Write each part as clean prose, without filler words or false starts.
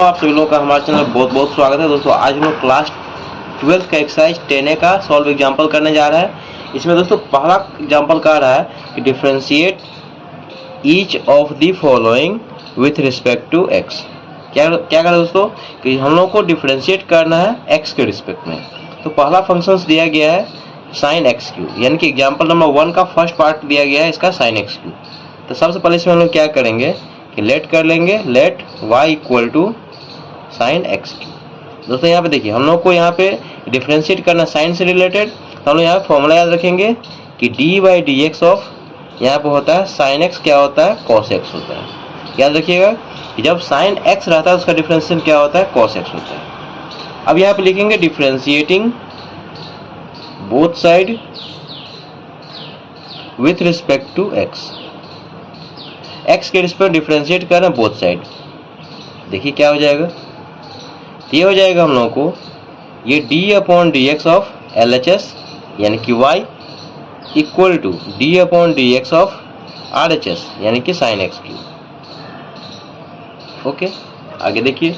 आप सभी लोगों का हमारे चैनल में बहुत बहुत स्वागत है दोस्तों। आज हम लोग क्लास 12 का एक्सरसाइज 10A का सॉल्व एग्जाम्पल करने जा रहा है। इसमें दोस्तों पहला एग्जाम्पल कह रहा है कि differentiate each of the following with respect to x. क्या क्या करें दोस्तों कि हम लोग को डिफरेंशिएट करना है एक्स के रिस्पेक्ट में। तो पहला फंक्शन दिया गया है साइन एक्स क्यू, यानी कि एग्जाम्पल नंबर 1 का फर्स्ट पार्ट दिया गया है इसका साइन एक्स क्यू। तो सबसे पहले इसमें हम लोग क्या करेंगे कि लेट कर लेंगे, let y equal to sine x cube. दोस्तों यहाँ पे देखिए हम लोग को यहाँ पे डिफरेंशिएट करना साइन से रिलेटेड, तो हम लोग यहाँ पे फॉर्मूला याद रखेंगे कि d by d x of यहाँ पे होता है साइन एक्स क्या होता है कॉस एक्स होता है। याद रखिएगा कि जब साइन एक्स रहता है उसका डिफरेंशिएशन क्या होता है कॉस एक्स होता है। अब यहाँ पे लिखेंगे differentiating both side with respect to x. X के रिस्पेक्ट डिफरेंशिएट कर रहे हैं बोथ साइड। देखिए क्या हो जाएगा, ये हो जाएगा हम लोगों को ये d upon d x of L H S यानी कि y equal to d upon d x of R H S यानी कि साइन एक्स क्यू। ओके, आगे देखिए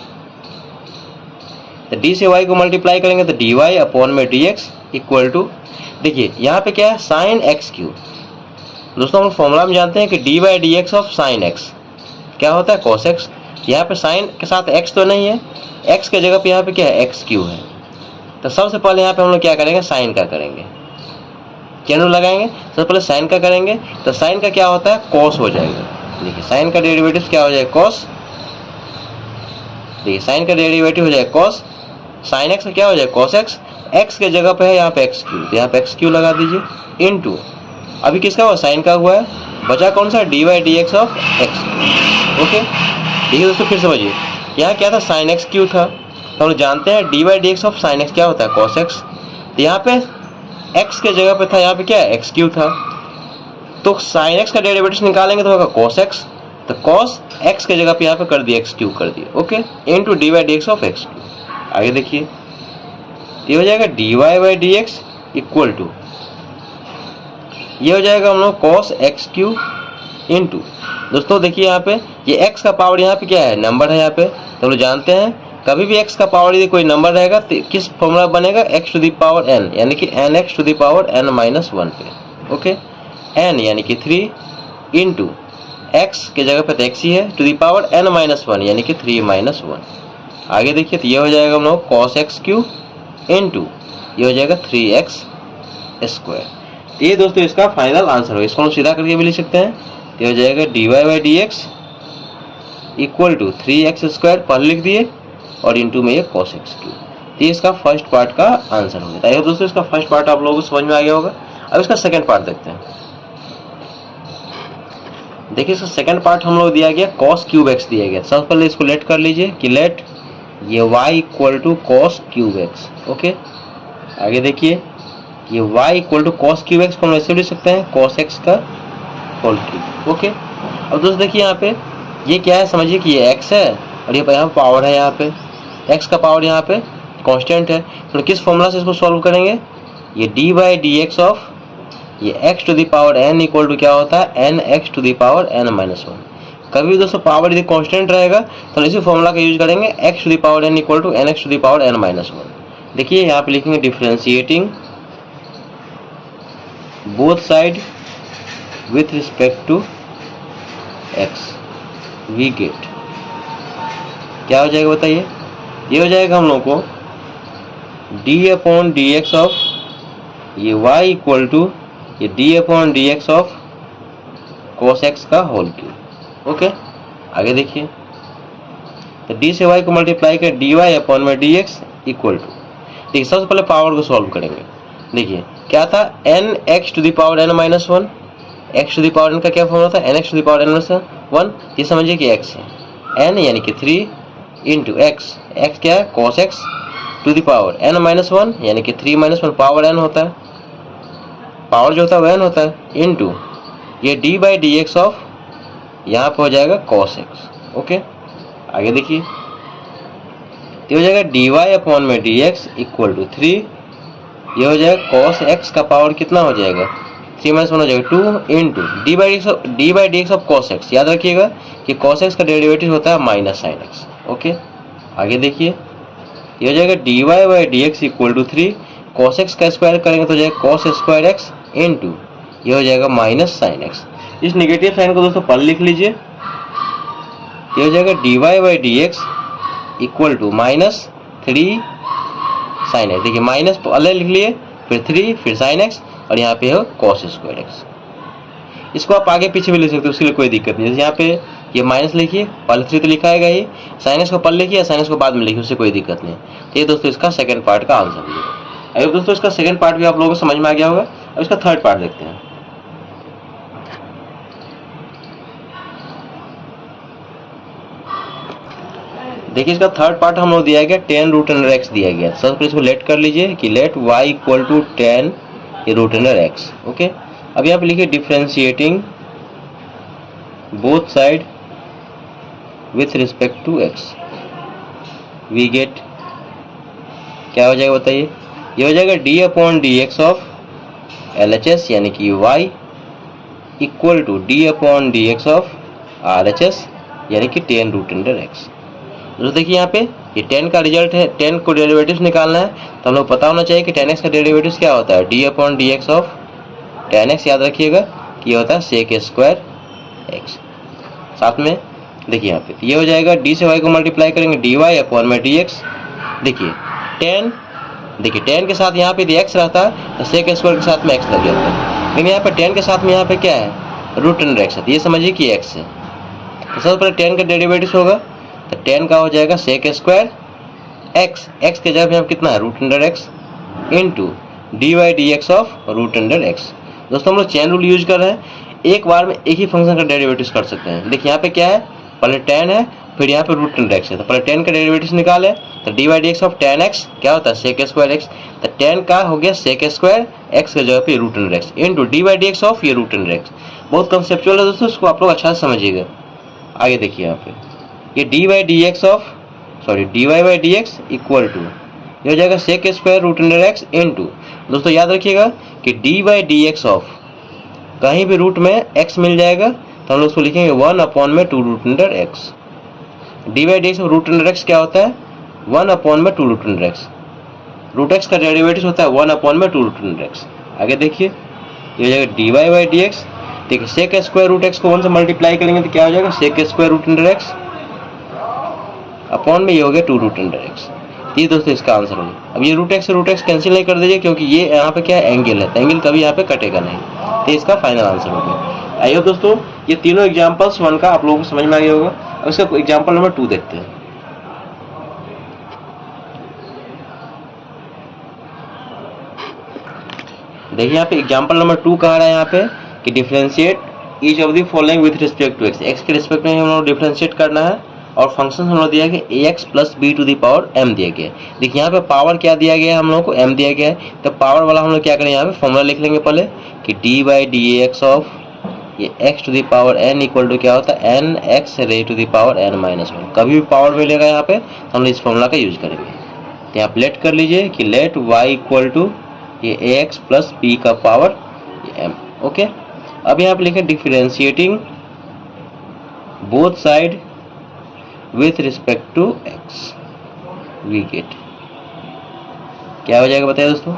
तो डी से वाई को मल्टीप्लाई करेंगे तो डी वाई अपॉन में डी एक्स इक्वल टू, देखिए यहाँ पे क्या है साइन एक्स क्यू। दोस्तों हम फॉर्मूला में जानते हैं कि d by d x of sine x क्या होता है कॉस एक्स। यहाँ पे साइन के साथ एक्स तो नहीं है, एक्स के जगह पे यहाँ पे क्या है एक्स क्यू है। तो सबसे पहले यहाँ पे हम लोग क्या करेंगे साइन का करेंगे, कैंडल लगाएंगे। सबसे पहले साइन का करेंगे तो साइन का क्या होता है कॉस हो जाएगा। देखिए साइन का डेरिवेटिव क्या हो जाएगा कॉस। देखिए साइन का डेरिवेटिव हो जाएगा कॉस, साइन एक्स का क्या हो जाएगा कॉस एक्स। एक्स के जगह पे है यहाँ पे एक्स क्यू, तो यहाँ पे एक्स क्यू लगा दीजिए इनटू अभी किसका हुआ साइन का हुआ है, बचा कौन सा D by d x of x. Okay देखिए दोस्तों फिर समझिए यहाँ क्या था साइन एक्स क्यू था, तो हम लोग जानते हैं D by d x of sine x क्या होता है कॉस एक्स। तो यहाँ पे एक्स के जगह पे था यहाँ पे क्या है एक्स क्यू था, तो साइन एक्स का डेरिवेटिव निकालेंगे तो होगा कॉस एक्स। तो कॉस एक्स के जगह पे यहाँ पे कर दिया एक्स क्यू कर दिया। Okay into d by d x of x cube. आगे देखिए ये हो जाएगा d y by d x equal to ये हो जाएगा हम लोग कॉस एक्स क्यू इनटू, दोस्तों देखिए यहाँ पे ये x का पावर यहाँ पे क्या है नंबर है यहाँ पे। तो हम लोग जानते हैं कभी भी x का पावर यदि कोई नंबर रहेगा तो किस फॉर्मूला बनेगा x to the power n यानी कि n x to the power n minus 1 पे। ओके n यानी कि 3 इंटू x के जगह पे तो x ही है to the power n minus 1 यानी कि 3 माइनस 1। आगे देखिए तो ये हो जाएगा हम लोग कॉस एक्स क्यू इंटू ये हो जाएगा 3x स्क्वायर। ये दोस्तों इसका फाइनल आंसर हो, इसको हम सीधा करके भी लिख सकते हैं। ये हो जाएगा d y by d x equal to 3x square पहले लिख दिए और इंटू में ये कॉस एक्स क्यू। तो ये इसका फर्स्ट पार्ट का आंसर हो गया। दोस्तों इसका फर्स्ट पार्ट आप लोगों को समझ में आ गया होगा। अब इसका सेकंड पार्ट देखते हैं। देखिए इसका सेकंड पार्ट हम लोग दिया गया कॉस क्यूब एक्स दिया गया। सबसे पहले इसको लेट कर लीजिए कि लेट ये y equal to cos cube x. Okay आगे देखिए ये y equal to cos cube x को हम ऐसे लिख सकते हैं कॉस एक्स का होल क्यूब। ओके अब दोस्तों देखिए यहाँ पे ये क्या है समझिए कि ये x है और ये यहाँ पावर है, यहाँ पे x का पावर यहाँ पे कांस्टेंट है। तो किस फॉर्मूला से इसको सॉल्व करेंगे, ये d by d x of ये x to the power n equal to क्या होता है n x to the power n minus 1। कभी दोस्तों पावर यदि कांस्टेंट रहेगा तो इसी फॉर्मूला का यूज करेंगे x to the power n equal to n x to the power n minus 1। देखिए यहाँ पे लिखेंगे differentiating both side with respect to x we get क्या हो जाएगा बताइए। ये हो जाएगा हम लोग को d upon d x of ये y इक्वल टू ये d upon d x of cos x का होल क्यूब। ओके आगे देखिए तो d से y को मल्टीप्लाई कर dy अपॉन में dx इक्वल टू, देखिए सबसे पहले पावर को सॉल्व करेंगे। देखिए क्या था n x to the power n minus 1, x to the power n का क्या फॉर्मूला था n x to the power n minus 1। ये समझिए कि x है n यानी कि 3 इंटू x क्या है cos x to the power n minus 1 यानी कि 3 माइनस 1 पावर n होता है, पावर जो होता है वह n होता है इंटू ये d by d x of यहाँ पे हो जाएगा cos x। ओके आगे देखिए ये हो जाएगा dy अपॉन में dx इक्वल टू 3 ये हो जाएगा cos x का पावर कितना हो जाएगा 3 माइनस 1 हो जाएगा 2 into D by d x of cos x। याद रखिएगा कि cos x का डेरिवेटिव होता है माइनस साइन x। ओके आगे देखिए, ये हो जाएगा dy by d x equal to 3, cos x का स्क्वायर करेंगे तो हो जाएगा cos स्क्वायर एक्स इंटू ये हो जाएगा माइनस साइन एक्स। इस निगेटिव साइन को दोस्तों पर लिख लीजिए, ये हो जाएगा dy by d x equal to minus 3 sine x. देखिए माइनस पहले लिख लिए, फिर 3, फिर साइन एक्स, और यहाँ पे हो cos स्क्वायर एक्स। इसको आप आगे पीछे भी लिख सकते हो, उसके लिए कोई दिक्कत नहीं। जैसे यहाँ पे ये माइनस लिखिए, पहले 3 तो लिखा है ही, साइन एक्स को पहले लिखिए, साइन एक्स को बाद में लिखिए, उससे कोई दिक्कत नहीं। तो ये दोस्तों इसका सेकंड पार्ट का आंसर है। अब दोस्तों इसका सेकंड पार्ट भी आप लोगों को समझ में आ गया होगा। अब इसका थर्ड पार्ट देखते हैं। देखिए इसका थर्ड पार्ट हम लोग दिया गया 10 रूट अंडर एक्स दिया गया। सबसे पहले इसको लेट कर लीजिए कि let y equal to 10 root under x. Okay, अब यहाँ पे लिखिए differentiating both side with respect to x, we get क्या हो जाएगा बताइए, ये हो जाएगा d upon d x of LHS यानी कि y equal to d upon d x of RHS यानी कि 10 रूट अंडर एक्स। तो देखिए यहाँ पे ये 10 का रिजल्ट है, 10 को डेरिवेटिव्स निकालना है तो हम लोग पता होना चाहिए कि 10x का डेरिवेटिव्स क्या होता है, d upon d x of 10x, याद रखिएगा कि ये होता है sec स्क्वायर x। साथ में देखिए यहाँ पे ये हो जाएगा d से y को मल्टीप्लाई करेंगे dy अपॉन में dx। देखिए 10, देखिए 10 के साथ यहाँ पे यदि x रहता है तो sec स्क्वायर के साथ में x लग जाता है, लेकिन यहाँ पे 10 के साथ में यहाँ पे क्या है, रूट अंडर एक्स है, ये समझिए कि x है। तो सबसे पहले 10 का डेरिवेटिव होगा तो 10 का हो जाएगा sec स्क्वायर x, x के जगह पे यहाँ कितना है root under x into d y d x of root under x. दोस्तों हम लोग चेन रूल यूज कर रहे हैं, एक बार में एक ही फंक्शन का डेरिवेटिव कर सकते हैं। देखिए यहाँ पे क्या है, पहले 10 है, फिर यहाँ पे रूट अंडर एक्स है, तो पहले 10 का डेरिवेटिव निकाले तो d y d x of 10x क्या होता है sec स्क्वायर x। तो 10 का हो गया sec स्क्वायर x के जगह पे root under x into d y d x of ये रूट अंडर एक्स। बहुत कंसेप्चुअल है दोस्तों, इसको आप लोग अच्छा से समझिएगा। आगे देखिए यहाँ पे ये d y d x of d y by d x equal to ये हो जाएगा sec square root under x into, दोस्तों याद रखिएगा कि d y d x of कहीं भी रूट में x मिल जाएगा तो हम लोग उसको लिखेंगे 1 अपॉन में 2 root under x. D y d x root under x क्या होता है, 1 अपॉन में 2 root under x. Root x का डेरिवेटिव होता है 1 अपॉन में 2 रूट अंडर एक्स। आगे देखिए ये हो जाएगा d y by d x, देखिए sec स्क्वायर रूट एक्स को 1 से मल्टीप्लाई करेंगे तो क्या हो जाएगा sec square root under x upon में ये हो गया 2 रूट अंडर एक्स। ये दोस्तों इसका आंसर होगा। अब ये रूट एक्स कैंसिल नहीं कर दीजिए क्योंकि ये यहाँ पे क्या है एंगल है, तो एंगल कभी यहाँ पे कटेगा नहीं, तो इसका फाइनल आंसर होगा। आइए दोस्तों ये तीनों एग्जांपल्स 1 का आप लोगों को समझ में आ गया होगा। अब इसका एग्जांपल नंबर 2 देखते हैं। देखिए यहाँ पे एग्जांपल नंबर 2 कह रहा है यहाँ पे कि differentiate each of the following with respect to x. X के रिस्पेक्ट में हम लोग डिफरेंशिएट करना है और फंक्शन हम लोग दिया गया ax plus b to the power m दिया गया है। देखिए यहाँ पे पावर क्या दिया गया है, हम लोग को m दिया गया है, तो पावर वाला हम लोग क्या करें यहाँ पे फॉर्मूला लिख लेंगे पहले कि d by d x of ये x to the power n equal to क्या होता है n x raise to the power n minus 1। कभी भी पावर मिलेगा यहाँ पे तो हम लोग इस फॉर्मूला का यूज करेंगे। तो यहाँ लेट कर लीजिए कि लेट y इक्वल टू ये ax प्लस b का पावर m। ओके, अब यहाँ पे लिखें differentiating both side with respect to x, we get क्या हो जाएगा बताइए दोस्तों,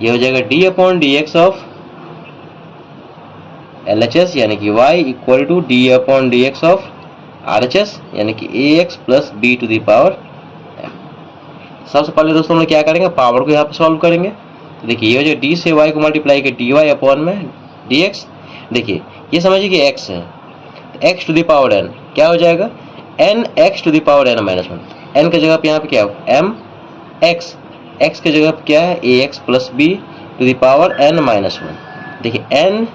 ये हो जाएगा d upon d x of LHS यानी कि y equal to d upon d x of RHS यानी कि ax plus b to the power m। सबसे पहले दोस्तों हम लोग क्या करेंगे, पावर को यहाँ पे सॉल्व करेंगे। तो देखिए ये हो जाएगा d से y को मल्टीप्लाई के dy अपॉन में dx। देखिए ये समझिए कि x है, x to the power n क्या हो जाएगा n x to the power n minus 1। n के जगह पे यहाँ पे क्या है m x, x के जगह पे क्या है ax plus b to the power n minus 1। देखिए n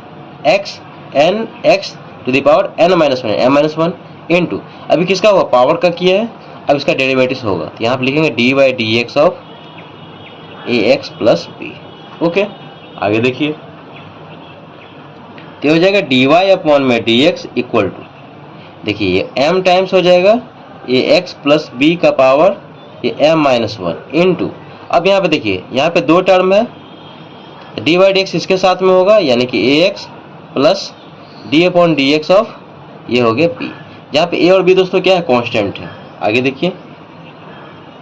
x to the power n minus 1 m minus 1 into अभी किसका हुआ पावर का किया है, अब इसका डेरिवेटिव होगा तो यहाँ पे लिखेंगे d by d x of ax plus b। Okay, आगे देखिए तो हो जाएगा dy अपॉन में dx इक्वल टू देखिए ये m टाइम्स हो जाएगा ये x प्लस b का पावर ये m माइनस 1 इंटू अब यहाँ पे देखिए यहाँ पे दो टर्म है, डी बाई डी एक्स इसके साथ में होगा यानी कि ax plus D upon d x of ये हो गया b, जहाँ पे a और b दोस्तों क्या है कांस्टेंट है। आगे देखिए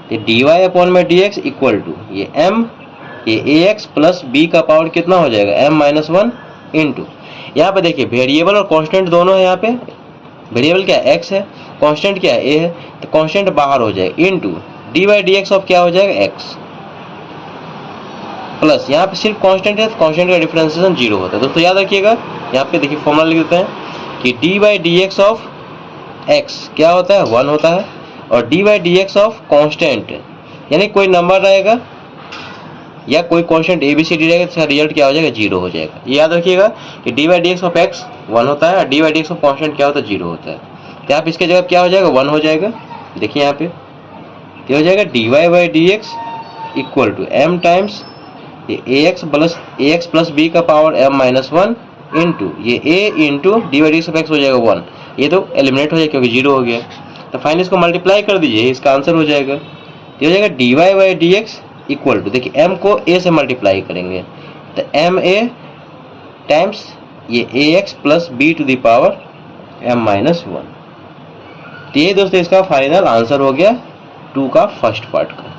तो dy अपॉन में dx इक्वल टू ये m, ये ax प्लस b का पावर कितना हो जाएगा m माइनस 1 इंटू, यहाँ पे देखिए वेरिएबल और कांस्टेंट दोनों है, यहाँ पे वेरिएबल क्या है x है, कांस्टेंट क्या है a है, तो कांस्टेंट बाहर हो जाएगा इंटू dy dx ऑफ क्या हो जाएगा x, प्लस यहाँ पे सिर्फ कांस्टेंट है तो कांस्टेंट का डिफरेंशिएशन 0 होता है। दोस्तों याद रखिएगा, यहाँ पे देखिए फॉर्मूला लिख देते हैं कि dy dx ऑफ x क्या होता है 1 होता है, और dy dx ऑफ कांस्टेंट यानी कोई नंबर रहेगा या कोई कांस्टेंट abcd रहेगा, इसका रिजल्ट क्या हो जाएगा 0 हो जाएगा। ये याद रखिएगा कि dy dx ऑफ x 1 होता है और dy dx ऑफ कांस्टेंट क्या होता है 0 होता है। तो यहाँ पे इसके जगह क्या हो जाएगा 1 हो जाएगा, देखिए यहाँ पे ये हो जाएगा dy dx equal to m times ये ax प्लस b का पावर m माइनस 1 इंटू ये a into dy dx of x हो जाएगा 1, ये तो एलिमिनेट हो जाएगा क्योंकि 0 हो गया। तो फाइनली इसको मल्टीप्लाई कर दीजिए, इसका आंसर हो जाएगा, ये हो जाएगा dy dx इक्वल टू, देखिए m को a से मल्टीप्लाई करेंगे तो ma टाइम्स ये ax plus b to the power m minus 1। तो ये दोस्तों इसका फाइनल आंसर हो गया 2 का फर्स्ट पार्ट का।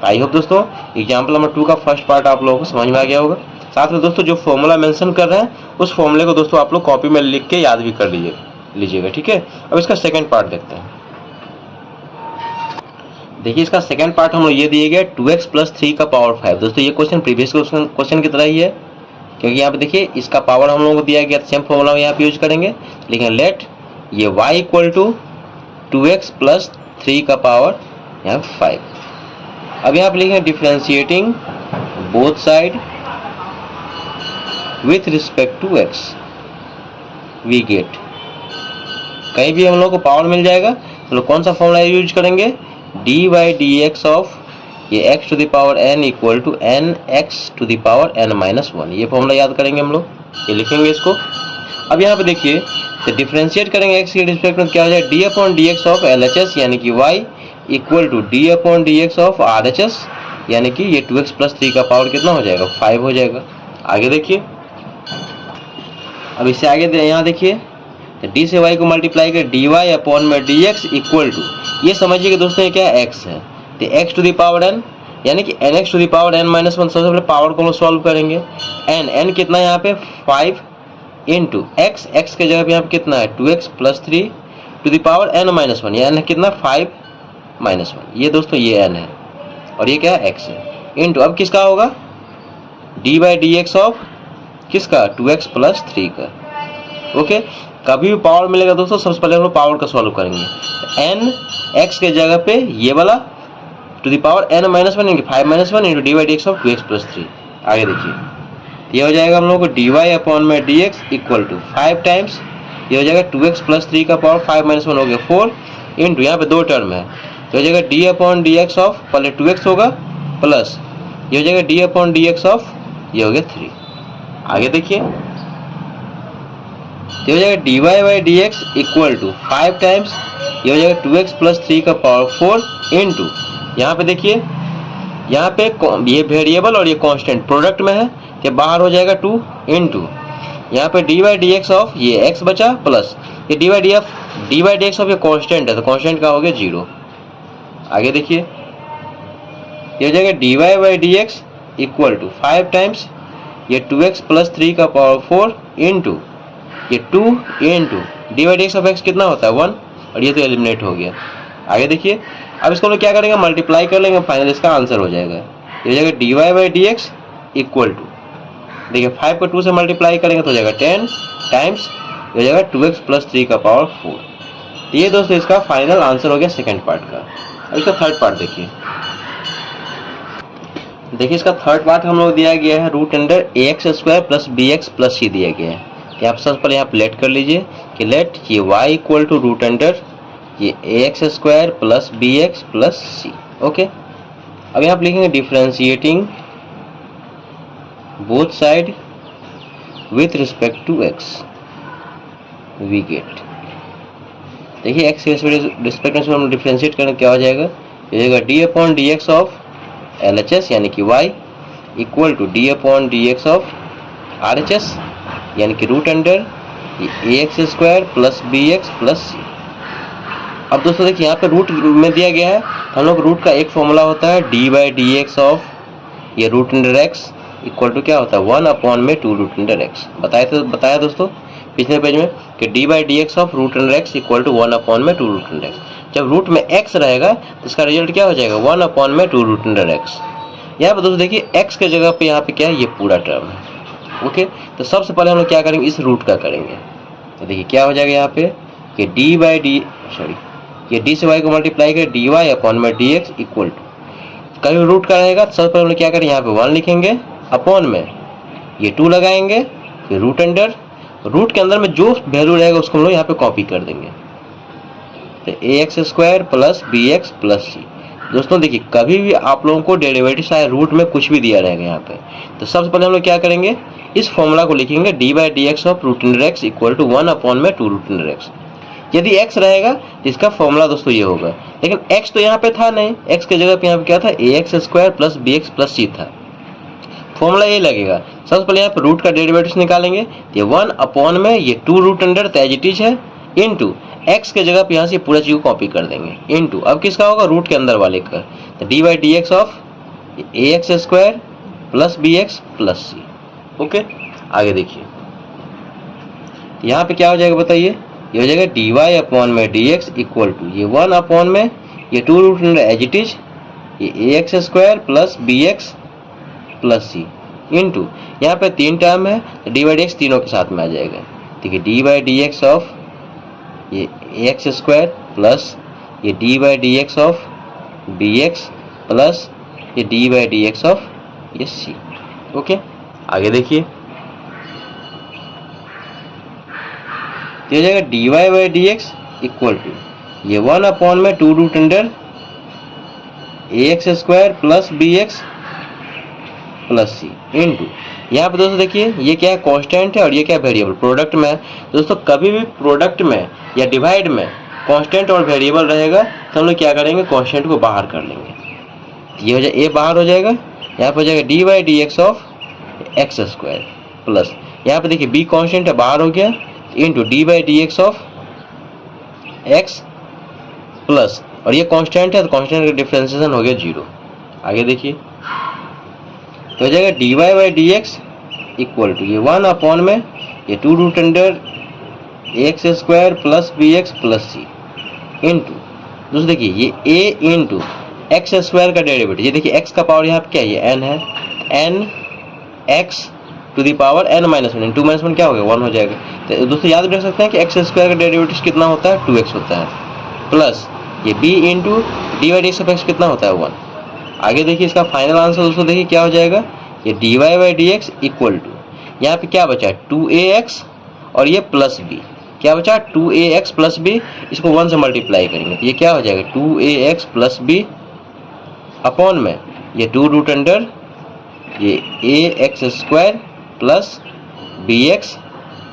आई होप दोस्तों एग्जाम्पल नंबर 2 का फर्स्ट पार्ट आप लोगों को समझ में आ गया होगा। साथ में दोस्तों जो फॉर्मूला मेंशन कर रहे हैं उस फॉर्मूले को दोस्तों आप लोग कॉपी में लिख के याद भी कर लीजिएगा, ठीक है। अब इसका सेकंड पार्ट देखते हैं। देखिए इसका सेकंड पार्ट हम लोग ये दिए गए 2x प्लस 3 का पावर 5। दोस्तों ये क्वेश्चन प्रीवियस क्वेश्चन की तरह ही है, क्योंकि यहाँ पे देखिए इसका पावर हम लोगों को दिया गया, सेम फॉर्मूला यहाँ पे यूज करेंगे, लेकिन लेट ये y equal to 2x plus 3 का पावर यहाँ 5। अब यहाँ पे लिखेंगे differentiating both side with respect to x we get, कहीं भी हम लोग को पावर मिल जाएगा तो लोग कौन सा फॉर्मूला यूज करेंगे, dy dx ऑफ ये x to the power n equal to n x to the power n minus 1, ये फॉर्मूला याद करेंगे हम लोग, ये लिखेंगे इसको। अब यहाँ पे देखिए तो डिफरेंशिएट करेंगे x के रिस्पेक्ट में, क्या हो जाएगा d upon d x of LHS यानी कि y equal to d upon d x of RHS यानी कि ये 2x प्लस 3 का पावर कितना हो जाएगा 5 हो जाएगा। आगे देखिए, अब इससे आगे यहाँ देखिए तो d से y को मल्टीप्लाई कर dy अपॉन में dx इक्वल टू, ये समझिए कि दोस्तों ये क्या है x है, तो x to the power n यानी कि nx to the power n minus 1। सबसे पहले पावर को हम सॉल्व करेंगे, n कितना है यहाँ पे 5 इंटू x के जगह पे यहाँ पे कितना है 2x plus 3 to the power n minus 1, ये n कितना 5 माइनस 1, ये दोस्तों ये n है और ये क्या है x है, इंटू अब किसका होगा dy dx ऑफ किसका 2x प्लस 3 का। ओके, कभी भी पावर मिलेगा दोस्तों सबसे पहले हम लोग पावर का सॉल्व करेंगे, n x के जगह पे ये वाला to the power n minus 1 into 5 minus 1 into dy dx of 2x plus 3। आगे देखिए ये हो जाएगा हम लोग को dy अपॉन में dx इक्वल टू 5 टाइम्स ये हो जाएगा 2x प्लस 3 का पावर 5 माइनस 1 हो गया 4 इंटू यहाँ पे दो टर्म है तो हो जाएगा d upon d x of पहले 2x होगा प्लस ये हो जाएगा d upon d x of ये हो गया 3। आगे देखिए ये हो जाएगा d by d x equal to 5 times ये हो जाएगा 2x प्लस 3 का पावर 4 इंटू यहाँ पे देखिए यहाँ पे ये वेरिएबल और ये कांस्टेंट प्रोडक्ट में है कि बाहर हो जाएगा 2 इंटू यहाँ पे d by d x of ये x बचा प्लस ये D by d x of ये कांस्टेंट है तो कांस्टेंट का हो गया 0। आगे देखिए ये हो जाएगा d y by d x equal to 5 times ये 2x प्लस 3 का पावर 4 इंटू ये 2 into d y d x of x कितना होता है 1 और ये तो एलिमिनेट हो गया। आगे देखिए अब इसको हम लोग क्या करेंगे मल्टीप्लाई कर लेंगे, फाइनल इसका आंसर हो जाएगा ये हो जाएगा d y by d x equal to देखिए 5 को 2 से मल्टीप्लाई करेंगे तो हो जाएगा 10 टाइम्स ये हो जाएगा 2x प्लस 3 का पावर 4। ये दोस्तों इसका फाइनल आंसर हो गया सेकेंड पार्ट का। अब इसका थर्ड पार्ट देखिए इसका थर्ड पार्ट हम लोग दिया गया है root under ax square plus bx plus c दिया गया है। आप सबसे पहले यहाँ लेट कर लीजिए कि लेट ये y equal to root under ये ax square plus bx plus c। Okay, अब यहाँ पे लिखेंगे differentiating both side with respect to x we get. देखिए x के रिस्पेक्ट में हम डिफरेंशिएट करें क्या हो जाएगा ये जाएगा d upon d x of LHS यानी कि y equal to d upon d x of RHS यानी कि रूट अंडर ये ax square plus bx plus c। अब दोस्तों देखिए यहाँ पे रूट में दिया गया है, हम लोग रूट का एक फॉर्मूला होता है d by d x of ये root under x equal to क्या होता है 1 अपॉन में 2 रूट अंडर एक्स। बताया दोस्तों पिछले पेज में कि d by d x of root under x equal to 1 upon में 2 रूट अंडर एक्स। जब रूट में एक्स रहेगा तो इसका रिजल्ट क्या हो जाएगा 1 अपॉन में 2 रूट अंडर एक्स। यहाँ पर दोस्तों देखिए एक्स के जगह पे यहाँ पे क्या है ये पूरा टर्म है। ओके, तो सबसे पहले हम लोग क्या करेंगे इस रूट का करेंगे। तो देखिए क्या हो जाएगा यहाँ पे कि डी बाई डी सॉरी ये डी से वाई को मल्टीप्लाई करें डी वाई अपॉन में डी एक्स इक्वल टू कभी रूट का रहेगा तो सबसे पहले हम लोग क्या करें यहाँ पे 1 लिखेंगे अपॉन में ये 2 लगाएंगे फिर रूट अंडर रूट के अंदर में जो वैल्यू रहेगा उसको हम लोग यहाँ पे कॉपी कर देंगे। तो a x square plus b x plus c. दोस्तों देखिए कभी भी आप लोगों को डेरिवेटिव चाहे रूट में कुछ भी दिया रहेगा यहाँ पे, तो सबसे पहले हम लोग क्या करेंगे इस फॉर्मूला को लिखेंगे d by d x of root under x equal to 1 upon में 2 रूट अंडर एक्स। यदि x रहेगा तो इसका फॉर्मूला दोस्तों ये होगा, लेकिन x तो यहाँ पे था नहीं, x के जगह पे यहाँ पे क्या था a x square plus b x plus c था। फॉर्मूला ये लगेगा सबसे पहले यहाँ पे रूट का डेरिवेटिव निकालेंगे, ये 1 अपॉन में ये 2 root under as it is है इनटू x के जगह पे यहाँ से पूरा चीज को कॉपी कर देंगे इनटू अब किसका होगा रूट के अंदर वाले का, तो d by d x of a x square plus b x plus c. Okay, आगे देखिए यहाँ पे क्या हो जाएगा बताइए, ये हो जाएगा डी वाई अपॉन में डी एक्स इक्वल टू ये 1 अपॉन में ये 2 root under as it is ये a x square plus b x plus c into यहाँ पे 3 टर्म है तो डी बाई डी एक्स तीनों के साथ में आ जाएगा। ठीक है, d by d x of ये ए एक्स स्क्वायर प्लस ये D by d x of B x plus ये D by d x of ये सी। ओके, आगे देखिए तो हो जाएगा d y by d x equal to ये 1 अपॉन में 2 रूट अंडर ए x square plus b x plus c into यहाँ पे दोस्तों देखिए ये क्या है कांस्टेंट है और ये क्या है वेरिएबल। प्रोडक्ट में दोस्तों कभी भी प्रोडक्ट में या डिवाइड में कांस्टेंट और वेरिएबल रहेगा तो हम लोग क्या करेंगे कांस्टेंट को बाहर कर लेंगे। ये हो जाए ए बाहर हो जाएगा, यहाँ पे हो जाएगा d by d x of x square plus यहाँ पे देखिए बी कांस्टेंट है बाहर हो गया into D by d x of x plus और ये कांस्टेंट है तो कांस्टेंट का डिफरेंशिएशन हो गया 0। आगे देखिए तो हो जाएगा d y by d x equal to ये 1 अपॉन में ये 2 root under x square plus b x plus c into दोस्तों देखिए ये ए इंटू एक्स स्क्वायर का डेरिवेटिव, ये देखिए एक्स का पावर यहाँ पे क्या है ये n है, n x to the power n minus 1 2 minus 1 क्या हो गया 1 हो जाएगा। तो दोस्तों याद रख सकते हैं कि एक्स स्क्वायर का डेरिवेटिव कितना होता है 2x होता है प्लस ये b into d y d x of x कितना होता है 1। आगे देखिए इसका फाइनल आंसर दोस्तों देखिए क्या हो जाएगा ये d y by d x equal to यहाँ पे क्या बचा 2ax और ये प्लस b क्या बचा 2ax प्लस b, इसको 1 से मल्टीप्लाई करेंगे तो ये क्या हो जाएगा 2ax प्लस b अपॉन में ये 2 रूट अंडर ये a x square plus b x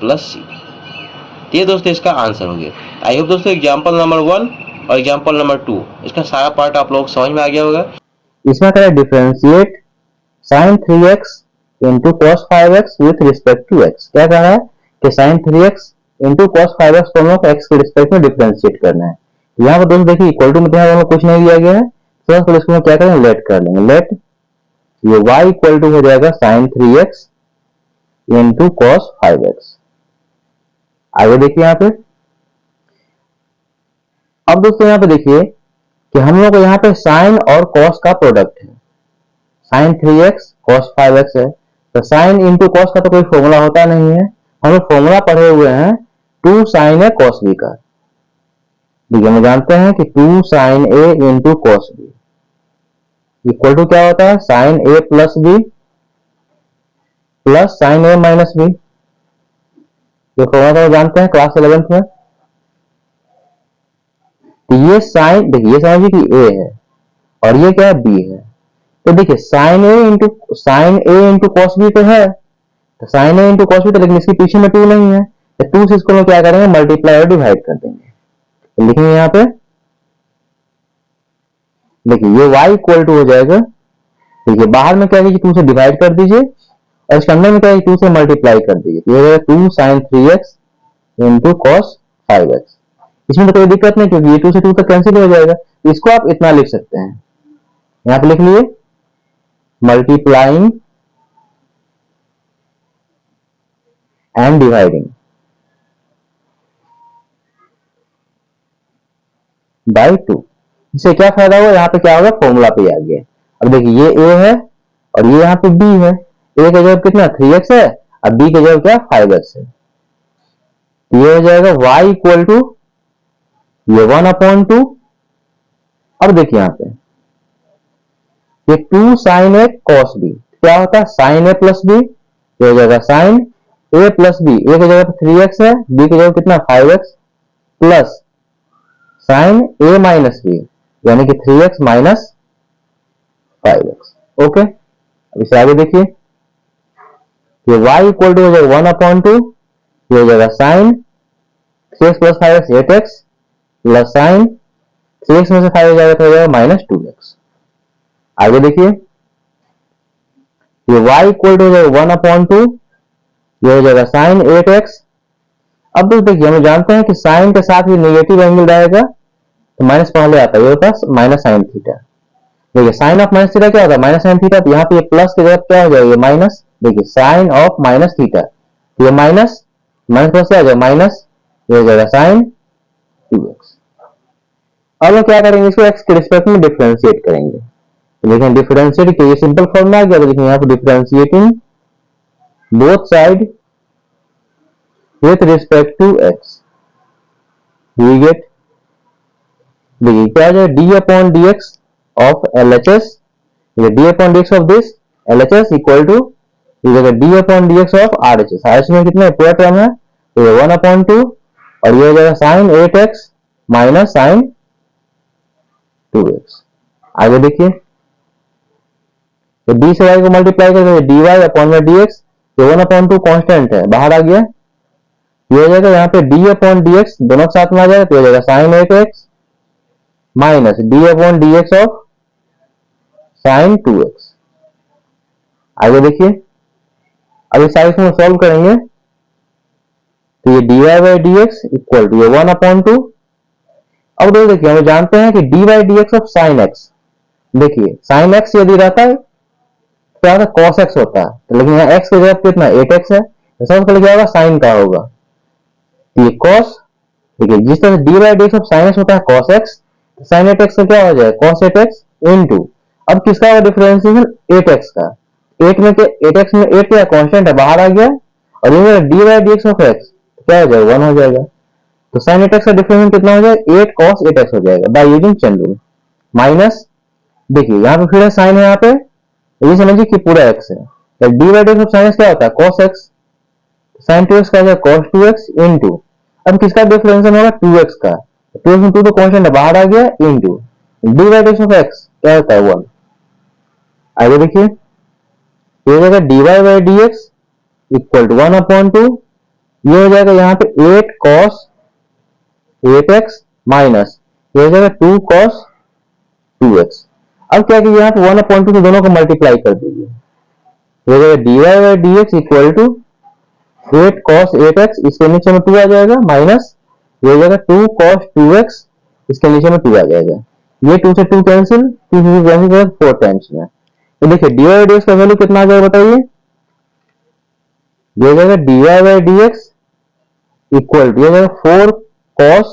plus c. ये दोस्तों इसका आंसर हो गया। आई होप दोस्तों एग्जाम्पल नंबर 1 और एग्जाम्पल नंबर 2 इसका सारा पार्ट आप लोग समझ में आ गया होगा। इसमें करें differentiate sin 3x into cos 5x with respect to x। क्या कह रहा है कि sin 3x into cos 5x को हम लोग x के रिस्पेक्ट में डिफरेंशिएट करना है। यहाँ पर दोस्तों देखिए इक्वल टू में यहाँ कुछ नहीं दिया गया है तो सबसे इसको क्या करें लेट कर लेंगे। लेट ये y इक्वल टू हो जाएगा sin 3x into cos 5x। आगे देखिए यहाँ पे अब दोस्तों यहाँ पे देखिए कि हम लोग को यहाँ पे sin और cos का प्रोडक्ट है, sin 3x cos 5x है तो sin into cos का तो कोई फॉर्मूला होता नहीं है, हम लोग फॉर्मूला पढ़े हुए हैं 2 sin a cos b का। देखिए हम जानते हैं कि 2 sin a into cos b equal to क्या होता है sin a plus b plus sin a minus b। ये फॉर्मूला तो जानते हैं क्लास 11th में। तो ये साइन देखिए ये समझिए कि a है और ये क्या है b है तो देखिए sin a into cos b तो है तो sin a into cos b तो लेकिन इसके पीछे में 2 नहीं है तो 2 से इसको हम क्या करेंगे मल्टीप्लाई और डिवाइड कर देंगे। तो लिखेंगे यहाँ पे देखिए ये y इक्वल टू हो जाएगा देखिए बाहर में क्या कीजिए 2 से डिवाइड कर दीजिए और इसके अंदर में क्या 2 से मल्टीप्लाई कर दीजिए तो ये हो जाएगा 2 sin 3x into cos 5x। इसमें तो कोई दिक्कत नहीं, क्योंकि ये 2 से 2 तक कैंसिल हो जाएगा। इसको आप इतना लिख सकते हैं, यहां पे लिख लिए मल्टीप्लाइंग एंड डिवाइडिंग बाय 2। इससे क्या फायदा हुआ, यहाँ पे क्या होगा, फॉर्मूला पे आ गया। अब देखिए ये a है और ये यहाँ पे b है। a का जगह कितना 3x है और b का जगह क्या 5x है। ये हो जाएगा y इक्वल टू ये 1/2। अब देखिए यहाँ पे ये 2 sin a cos b क्या होता है, sin a प्लस b। ये हो जाएगा sin a plus b, a की जगह पे 3x है, b की जगह कितना 5x plus sin a minus b यानी कि 3x माइनस 5x। ओके, अब इसे आगे देखिए, ये y इक्वल टू हो जाएगा 1/2, ये हो जाएगा sin 3x plus 5x 8x plus sin 3x में से 5 हो जाएगा तो हो जाएगा माइनस 2x। आगे देखिए, ये y इक्वल टू हो जाएगा 1/2, ये हो जाएगा sin 8x। अब तो देखिए हम जानते हैं कि sin के साथ ही नेगेटिव एंगल रहेगा तो माइनस पहले आता है, ये होता है माइनस साइन थीटा। देखिए साइन ऑफ माइनस थीटा क्या होता है, माइनस साइन थीटा। तो यहाँ पे ये प्लस की जगह क्या हो जाएगा, ये माइनस। देखिए साइन ऑफ माइनस थीटा, ये माइनस माइनस प्लस क्या हो जाएगा माइनस, ये हो जाएगा साइन 2x। अब हम क्या करेंगे, इसको x के रिस्पेक्ट में डिफरेंशिएट करेंगे। तो देखिए डिफरेंशिएट के ये सिंपल फॉर्मूला आ गया। देखिए यहाँ पे differentiating both side with respect to x we get, देखिए क्या है d upon d x of L H S, d upon d x of this L H S equal to d upon d x of R H S. R H S में कितना पूरा term है, तो ये 1/2 और ये हो जाएगा sine 8x minus sign 2x। आगे देखिए, तो डी से y को मल्टीप्लाई करके डी वाई अपॉन में डी एक्स, ये 1/2 कॉन्स्टेंट है बाहर आ गया। ये हो जाएगा यहाँ पे डी अपॉन डी एक्स दोनों साथ में आ जाएगा, तो हो जाएगा sine 8x minus d upon d x of sine 2x। आगे देखिए, अब इस साइड में सॉल्व करेंगे तो ये dy by d x equal to ये 1/2। अब देखिए हम जानते हैं कि dy by d x of sine x, देखिए साइन एक्स यदि रहता है क्या होता है कॉस एक्स होता है, तो लेकिन यहाँ x की जगह कितना 8x है, तो सबसे पहले क्या होगा साइन का होगा, ये कॉस। देखिए जिस तरह D by d x of sine x होता है कॉस एक्स, साइन 8x का क्या हो जाएगा कॉस 8x इनटू, अब किसका होगा डिफरेंशिएशन 8x का, 8 में के 8x में 8 क्या कांस्टेंट है बाहर आ गया, और ये D by d x of x क्या हो जाएगा 1 हो जाएगा। तो साइन 8x का डिफरेंशिएशन कितना हो जाएगा 8 cos 8x हो जाएगा by using chain rule minus. देखिए यहाँ पे फिर है साइन है, यहाँ पे ये समझिए कि पूरा x है, तो d by d x of sine x क्या होता है cos x, साइन 2x का हो जाएगा cos 2x इनटू, अब किसका डिफरेंशिएशन होगा 2x का, 2x में 2 तो कांस्टेंट है बाहर आ गया into d by d x of x क्या होता है 1। आगे देखिए, ये हो जाएगा dy by d x equal to 1/2, ये हो जाएगा यहाँ पे 8 cos 8x माइनस ये हो जाएगा 2 cos 2x। अब क्या कीजिए यहाँ पे 1/2 से दोनों को मल्टीप्लाई कर दीजिए, ये हो जाएगा dy by d x equal to 8 cos 8x, इसके नीचे में 2 आ जाएगा माइनस ये हो जाएगा 2 cos 2x, इसके नीचे में 2 आ जाएगा, ये 2 से 2 कैंसिल, 2 से 2 कैंसिल 4 टाइम्स में। तो देखिए डी बाई डी एक्स का वैल्यू कितना आ जाएगा बताइए, ये हो जाएगा d by d x equal to 4 cos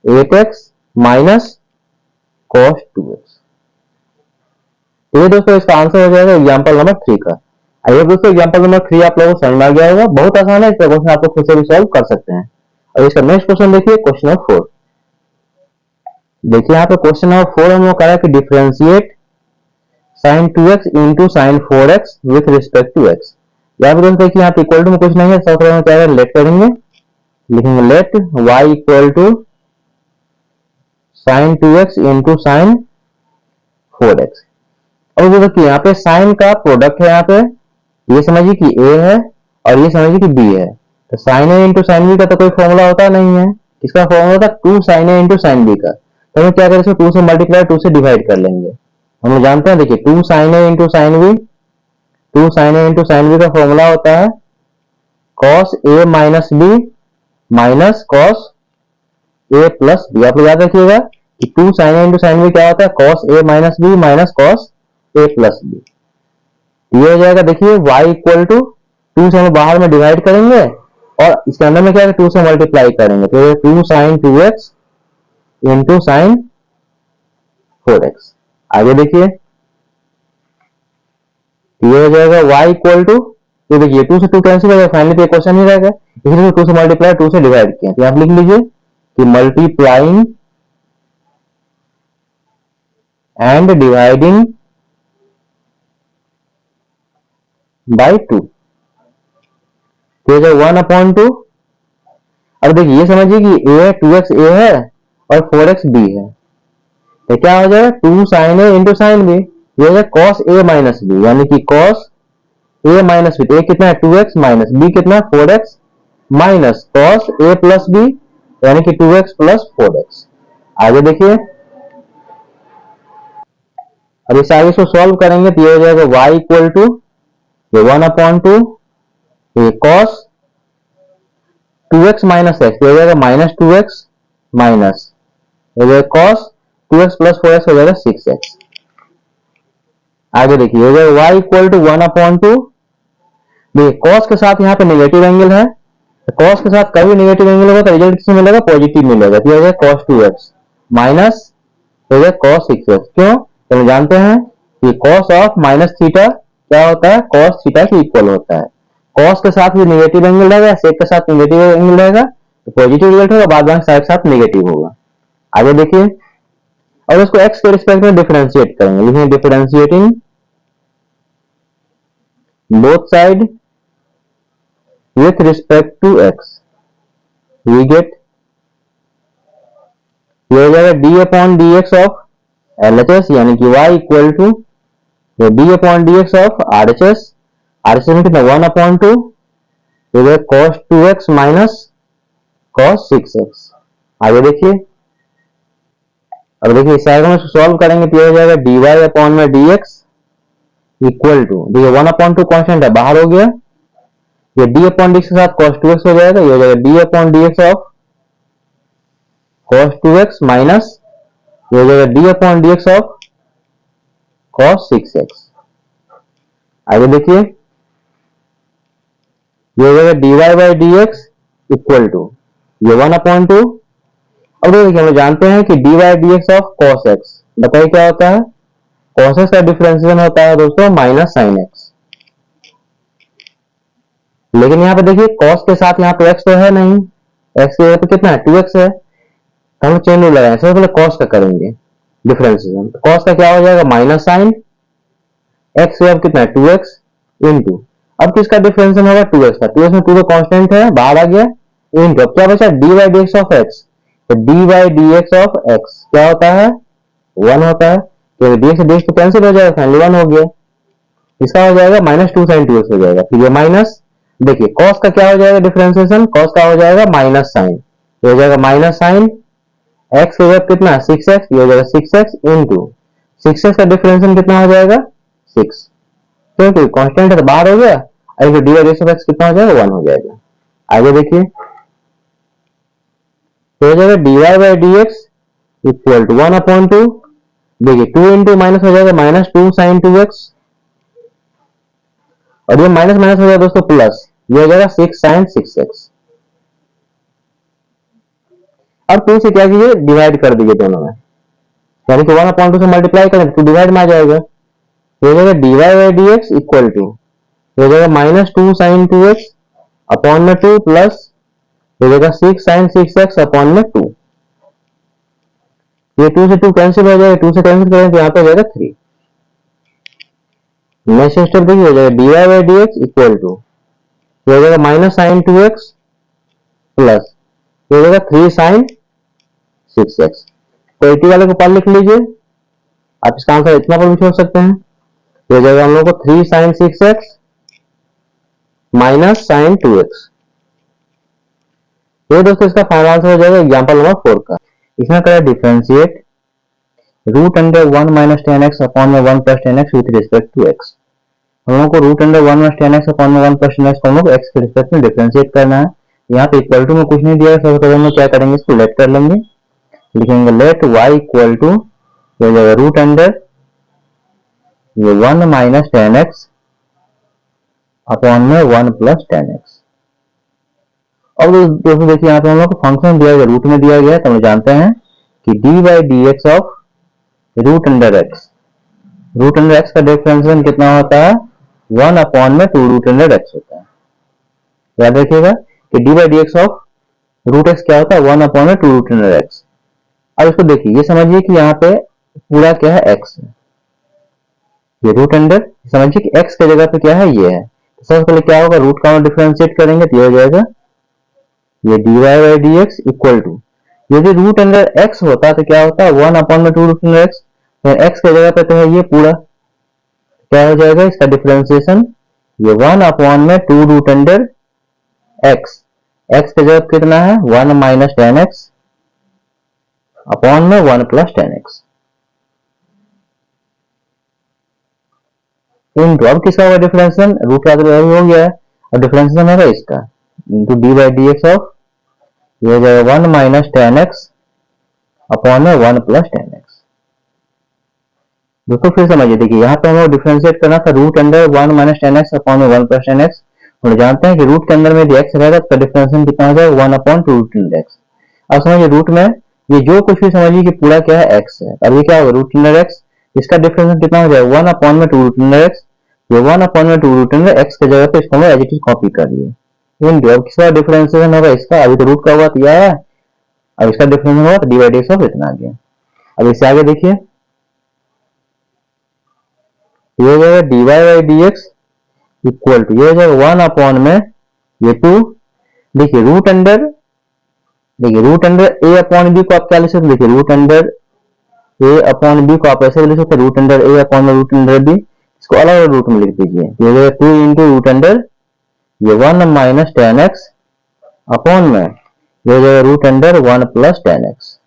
8x minus cos 2x। ये दोस्तों इसका आंसर हो जाएगा एग्जांपल नंबर 3 का। आइए दोस्तों एग्जांपल नंबर 3 आप लोगों को समझ में आ गया होगा, बहुत आसान है, इसका क्वेश्चन आप लोग खुद से भी सॉल्व कर सकते हैं। और इसका नेक्स्ट क्वेश्चन देखिए क्वेश्चन नंबर 4। देखिए यहाँ पे क्वेश्चन नंबर 4 हम लोग कह रहा है कि differentiate sin 2x into sin 4x with respect to x। यहाँ पे दोस्तों देखिए यहाँ पे इक्वल टू में कुछ नहीं है, सबसे पहले क्या है लेट करेंगे, लिखेंगे let y equal to sin 2x into sin 4x। अब देखिए यहाँ पे sin का प्रोडक्ट है, यहाँ पे ये समझिए कि a है और ये समझिए कि b है, तो sin a into sin b का तो कोई फॉर्मूला होता नहीं है, इसका फॉर्मूला होता 2 sin a into sin b का। तो हम क्या करें, 2 से मल्टीप्लाई 2 से डिवाइड कर लेंगे। हम लोग जानते हैं देखिए 2 sin a into sin b, 2 sin a into sin b का फॉर्मूला होता है cos a minus b minus cos a plus b. आप लोग याद रखिएगा कि 2 sin a into sine b क्या होता है, cos a minus b minus cos a plus b. ये हो जाएगा, देखिए y इक्वल टू 2 से हम बाहर में डिवाइड करेंगे और इसके अंदर में क्या है 2 से मल्टीप्लाई करेंगे, तो ये 2 sin 2x into sine 4x। आगे देखिए ये हो जाएगा y इक्वल टू, तो देखिए 2 से 2 कैंसिल हो जाएगा, फाइनली तो क्वेश्चन ही रहेगा, इसलिए 2 से मल्टीप्लाई 2 से डिवाइड किया, तो आप लिख लीजिए कि मल्टीप्लाइंग एंड डिवाइडिंग बाई 2, तो 1/2। अब देखिए ये समझिए कि a 2x a है और 4x b है, तो क्या हो जाएगा 2 sin a into sine b, ये हो जाएगा cos a माइनस बी, यानी कि cos a minus b. a कितना है 2x माइनस b कितना है 4x minus cos a plus b यानी कि 2x प्लस 4x। आगे देखिए अब इसे आगे इसको सॉल्व करेंगे तो ये हो जाएगा y equal to 1/2 cos 2x minus x, हो जाएगा माइनस 2x माइनस हो जाएगा cos 2x प्लस 4x हो जाएगा 6x। आगे देखिए हो जाएगा y इक्वल टू 1/2, देखिए cos के साथ यहाँ पे नेगेटिव एंगल है, तो cos के साथ कभी नेगेटिव एंगल होगा तो रिजल्ट किसमें मिलेगा, पॉजिटिव मिलेगा, तो हो जाएगा cos 2x माइनस हो जाएगा cos 6x। क्यों, तो हम जानते हैं कि cos ऑफ माइनस थीटा क्या होता है, cos थीटा के इक्वल होता है। cos के साथ भी नेगेटिव एंगल रहेगा, sec के साथ नेगेटिव एंगल रहेगा तो पॉजिटिव रिजल्ट होगा, बाद बाकी साइड के साथ नेगेटिव होगा। आगे देखिए और इसको x के रिस्पेक्ट में डिफरेंशिएट करेंगे, लिखेंगे differentiating both side with respect to x, we get ये हो जाएगा d upon dx of LHS, यानी कि y equal to d upon dx of RHS, RHS में कितना 1/2, ये हो cos 2x minus cos 6x। आगे देखिए अब देखिए इस आगे में सॉल्व करेंगे तो ये हो जाएगा dy अपॉन में dx इक्वल टू, देखिए 1/2 कांस्टेंट है बाहर हो गया, ये d अपॉन dx के साथ cos 2x हो जाएगा, ये हो जाएगा d upon dx of cos 2x minus ये हो जाएगा d upon dx of cos 6x। आगे देखिए ये हो जाएगा dy by dx equal to ये 1/2। अब देखिए हम जानते हैं कि dy dx of cos x, बताइए क्या होता है, cos x का डिफरेंशिएशन होता है दोस्तों माइनस sin x, लेकिन यहाँ पे देखिए cos के साथ यहाँ पे x तो है नहीं, x के पे कितना है 2x है, तो हम चेन रूल लगाएंगे, सबसे पहले cos का करेंगे डिफरेंशिएशन, तो cos का क्या हो जाएगा माइनस साइन x से अब कितना है 2x इंटू, अब किसका डिफरेंशिएशन होगा 2x का, 2x में 2 तो कांस्टेंट है बाहर आ गया, इंटू अब क्या बचा dy dx ऑफ x, तो dy dx ऑफ x क्या होता है 1 होता है, तो dx से dx तो कैंसिल हो जाएगा, फाइनली 1 हो गया, इसका हो जाएगा माइनस 2 sin 2x हो जाएगा, फिर ये माइनस, देखिए cos का क्या हो जाएगा डिफरेंशिएशन, cos का हो जाएगा माइनस साइन, ये हो जाएगा माइनस साइन x हो जाएगा कितना 6x, ये हो जाएगा 6x इंटू 6x का डिफरेंशिएशन कितना हो जाएगा 6, क्योंकि कांस्टेंट है तो बाहर हो गया, और dy dx ऑफ x कितना हो जाएगा 1 हो जाएगा। आगे देखिए तो हो जाएगा dy by dx equal to 1/2, देखिए 2 इंटू माइनस हो जाएगा माइनस 2 sin 2x, और ये माइनस माइनस हो जाएगा दोस्तों प्लस, ये हो जाएगा 6 sin 6x। अब 2 से क्या कीजिए डिवाइड कर दीजिए दोनों में, यानी कि 1/2 से मल्टीप्लाई करें तो डिवाइड में आ जाएगा, ये हो जाएगा dy by dx equal to ये हो जाएगा माइनस 2 sin 2x अपॉन में 2 प्लस ये हो जाएगा 6 sin 6x अपॉन में 2, ये 2 से 2 कैंसिल हो जाएगा, 2 से कैंसिल करें तो यहाँ पे हो जाएगा 3। नेक्स्ट स्टेप देखिए हो जाएगा dy by dx equal to ये हो जाएगा माइनस साइन 2x प्लस ये हो जाएगा 3 sin 6x, तो 80 वाले को पर लिख लीजिए, आप इसका आंसर इतना पर भी छोड़ सकते हैं, ये हो जाएगा हम लोग को 3 sin 6x minus sign 2x। ये दोस्तों इसका फाइनल आंसर हो जाएगा एग्जांपल नंबर 4 का। इसमें करें differentiate root under 1 minus 10x upon में 1 plus 10x with respect to x। हम लोगों को root under 1 minus 10x upon में 1 प्लस 10x को हम लोग x के रिस्पेक्ट में डिफरेंशिएट करना है, यहाँ पे इक्वल टू में कुछ नहीं दिया है, सबसे पहले हम लोग क्या करेंगे, इसको लेट कर लेंगे, लिखेंगे लेट y इक्वल टू हो जाएगा रूट अंडर ये 1 माइनस टेन एक्स अपॉन में 1 प्लस टेन एक्स। अब दोस्तों देखिए यहाँ पे हम लोग को फंक्शन दिया गया, रूट में दिया गया है, तो हम जानते हैं कि d by d x of root under x, root under x का डिफरेंशिएशन कितना होता है, 1 अपॉन में 2 रूट अंडर एक्स होता है। याद रखिएगा कि d by d x of root x क्या होता है, 1 अपॉन में 2 रूट अंडर एक्स। अब इसको देखिए, ये समझिए कि यहाँ पे पूरा क्या है, एक्स है, ये रूट अंडर, समझिए कि एक्स की जगह पे क्या है, ये है। तो सबसे पहले क्या होगा, रूट का डिफरेंशिएट करेंगे तो ये हो जाएगा ये d y by d x equal to, यदि रूट अंडर एक्स होता तो क्या होता है, 1 अपॉन में 2 रूट अंडर एक्स, एक्स की जगह पे तो है ये पूरा, क्या हो जाएगा इसका डिफरेंशिएशन, ये 1 अपॉन में 2 रूट अंडर एक्स, एक्स की जगह कितना है 1 माइनस टेन एक्स अपॉन में 1 प्लस टेन एक्स इंटू, अब किसका होगा डिफरेंशिएशन, रूट का तो हो गया है, और डिफरेंशिएशन होगा इसका into D by d x of ये हो जाएगा 1 माइनस टेन एक्स अपॉन में 1 प्लस टेन एक्स। दोस्तों फिर समझिए, देखिए यहाँ पे हमें डिफरेंशिएट करना था root under 1 minus ten x upon में 1 प्लस टेन एक्स, और जानते हैं कि रूट के अंदर में यदि एक्स रहेगा तो डिफरेंशिएशन कितना हो जाएगा, 1 अपॉन 2 रूट अंडर एक्स। अब समझिए रूट में ये जो कुछ भी समझिए कि पूरा क्या है एक्स है, अब ये क्या होगा रूट अंडर एक्स, इसका डिफरेंशिएशन कितना हो जाएगा 1 अपॉन में 2 रूट अंडर एक्स, ये 1 अपॉन में 2 रूट अंडर एक्स की जगह पे इसको हम एज इट इज कॉपी कर लिए इंटू, अब किसका डिफरेंशिएशन होगा इसका, अभी तो रूट का हुआ तो यह है, अब इसका डिफरेंशिएशन होगा तो d by d x of इतना आ गया। अब इससे आगे देखिए ये हो जाएगा d y by d x equal to ये हो जाएगा 1 अपॉन में ये 2, देखिए रूट अंडर, देखिए root under a upon b को आप क्या लिख सकते, देखिए root under a upon b को आप ऐसे लिख सकते, रूट अंडर ए अपॉन में रूट अंडर बी, इसको अलग अलग रूट में लिख दीजिए, ये हो जाएगा 2 इंटू रूट अंडर ये 1 माइनस टेन एक्स अपॉन में ये हो जाएगा root under 1 plus ten x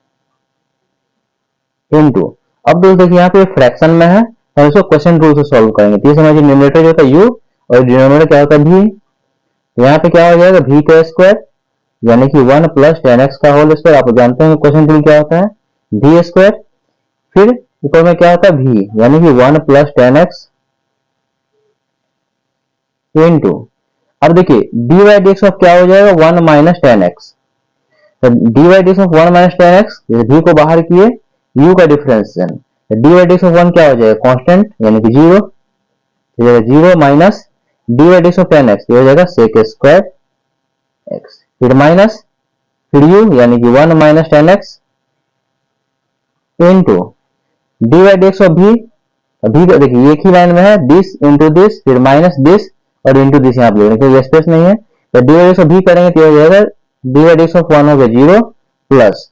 into, अब दोस्तों देखिए यहाँ पे फ्रैक्शन में है, हम इसको क्वेश्चन रूल से सॉल्व करेंगे, तो ये समझिए न्यूमरेटर जो होता है u और डिनोमिनेटर क्या होता है v, यहाँ पे क्या हो जाएगा v का स्क्वायर यानी कि 1 प्लस टेन एक्स का होल स्क्वायर, आप जानते हैं क्वेश्चन रूल क्या होता है v स्क्वायर, फिर ऊपर में क्या होता है v यानी कि 1 प्लस टेन एक्स इंटू, अब देखिए d y d x of क्या हो जाएगा 1 माइनस टेन एक्स, तो d y d x of 1 minus ten x, v को बाहर किए u का differentiation, d y d x of 1 क्या हो जाएगा कांस्टेंट यानी कि 0, तो ये 0 minus d y d x of ten x, ये हो जाएगा सेक स्क्वायर एक्स, फिर माइनस फिर u यानी कि 1 minus ten x into d y d x of v, v का देखिए एक ही लाइन में है, दिस इंटू दिस फिर माइनस दिस और इंटू दिस यहाँ पे ले क्योंकि स्पेस नहीं है, तो d y d x of v करेंगे तो हो जाएगा d y d x of 1 हो गया 0 plus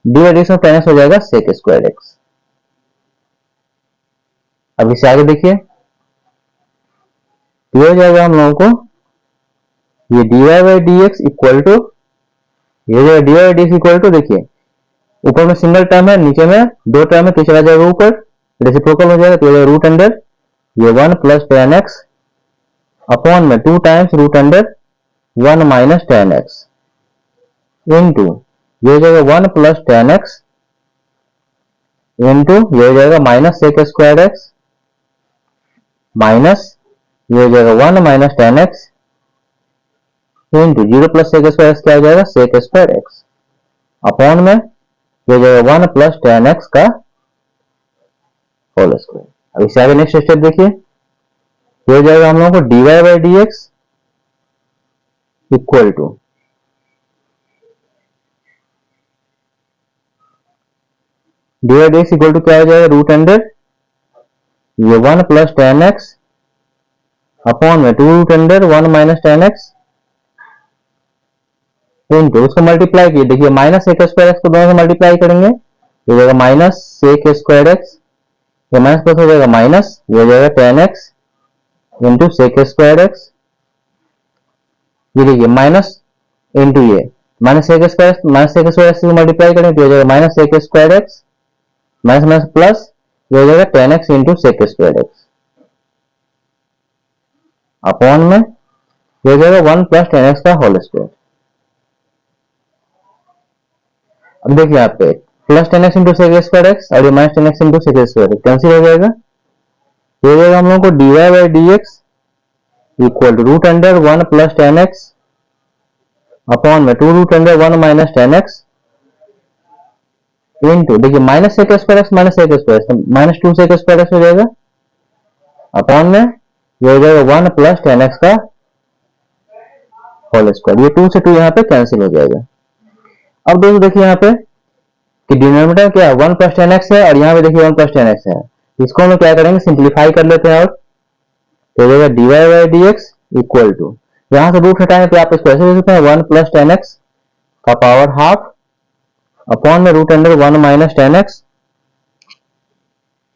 d y d x of ten x हो जाएगा सेक स्क्वायर एक्स। अब इसे आगे देखिए ये हो जाएगा हम लोगों को ये d y by d x equal to ये हो जाएगा d y by d x equal to, देखिए ऊपर में सिंगल टर्म है नीचे में दो टर्म है तो चला जाएगा ऊपर, रेसिप्रोकल हो जाएगा तो हो जाएगा रूट अंडर ये 1 प्लस टेन एक्स अपॉन में 2 times root under 1 minus ten x into ये हो जाएगा 1 प्लस टेन एक्स इंटू ये हो जाएगा minus sec square x minus ये हो जाएगा 1 minus ten x into 0 plus sec square x क्या हो जाएगा सेक स्क्वायर एक्स अपॉन में ये हो जाएगा 1 प्लस टेन एक्स का होल स्क्वायर। अब इससे आगे नेक्स्ट स्टेप देखिए ये हो जाएगा हम लोगों को d y by d x equal to d y d x equal to क्या हो जाएगा रूट अंडर ये 1 प्लस टेन एक्स अपॉन में 2 root under 1 minus ten x into उसको मल्टीप्लाई किए, देखिए माइनस सेक स्क्वायर एक्स को दोनों से मल्टीप्लाई करेंगे ये हो जाएगा माइनस सेक स्क्वायर एक्स, ये माइनस प्लस हो जाएगा माइनस ये हो जाएगा ten x into sec square x, ये देखिए माइनस इंटू ये माइनस सेक स्क्वायर एक्स से मल्टीप्लाई करेंगे तो हो जाएगा minus sec square x minus minus plus ये हो जाएगा ten x into sec square x upon में ये हो जाएगा 1 प्लस टेन एक्स का होल स्क्वायर। अब देखिए यहाँ पे plus 10x into sec square x और ये minus 10x into sec square cancel हो जाएगा। ये हो जाएगा हम लोगों को dy by d x equal to root under 1 plus 10x upon में 2 root under 1 minus 10x into देखिए minus sec square x minus sec square minus 2 sec square x हो जाएगा अपॉन में ये हो जाएगा 1 प्लस 10x का होल स्क्वायर। ये 2 से 2 यहाँ पे कैंसिल हो जाएगा। अब दोस्तों देखिए यहाँ पे कि डिनोमिनेटर क्या है 1 प्लस 10x है और यहाँ पे देखिए 1 प्लस 10x है। इसको हम क्या करेंगे सिंप्लीफाई कर लेते हैं और तो हो जाएगा dy by d x equal to यहाँ से रूट हटाएंगे तो आप इसको ऐसे लिख सकते हैं 1 प्लस 10x का पावर हाफ अपॉन में रूट अंडर 1 माइनस 10x।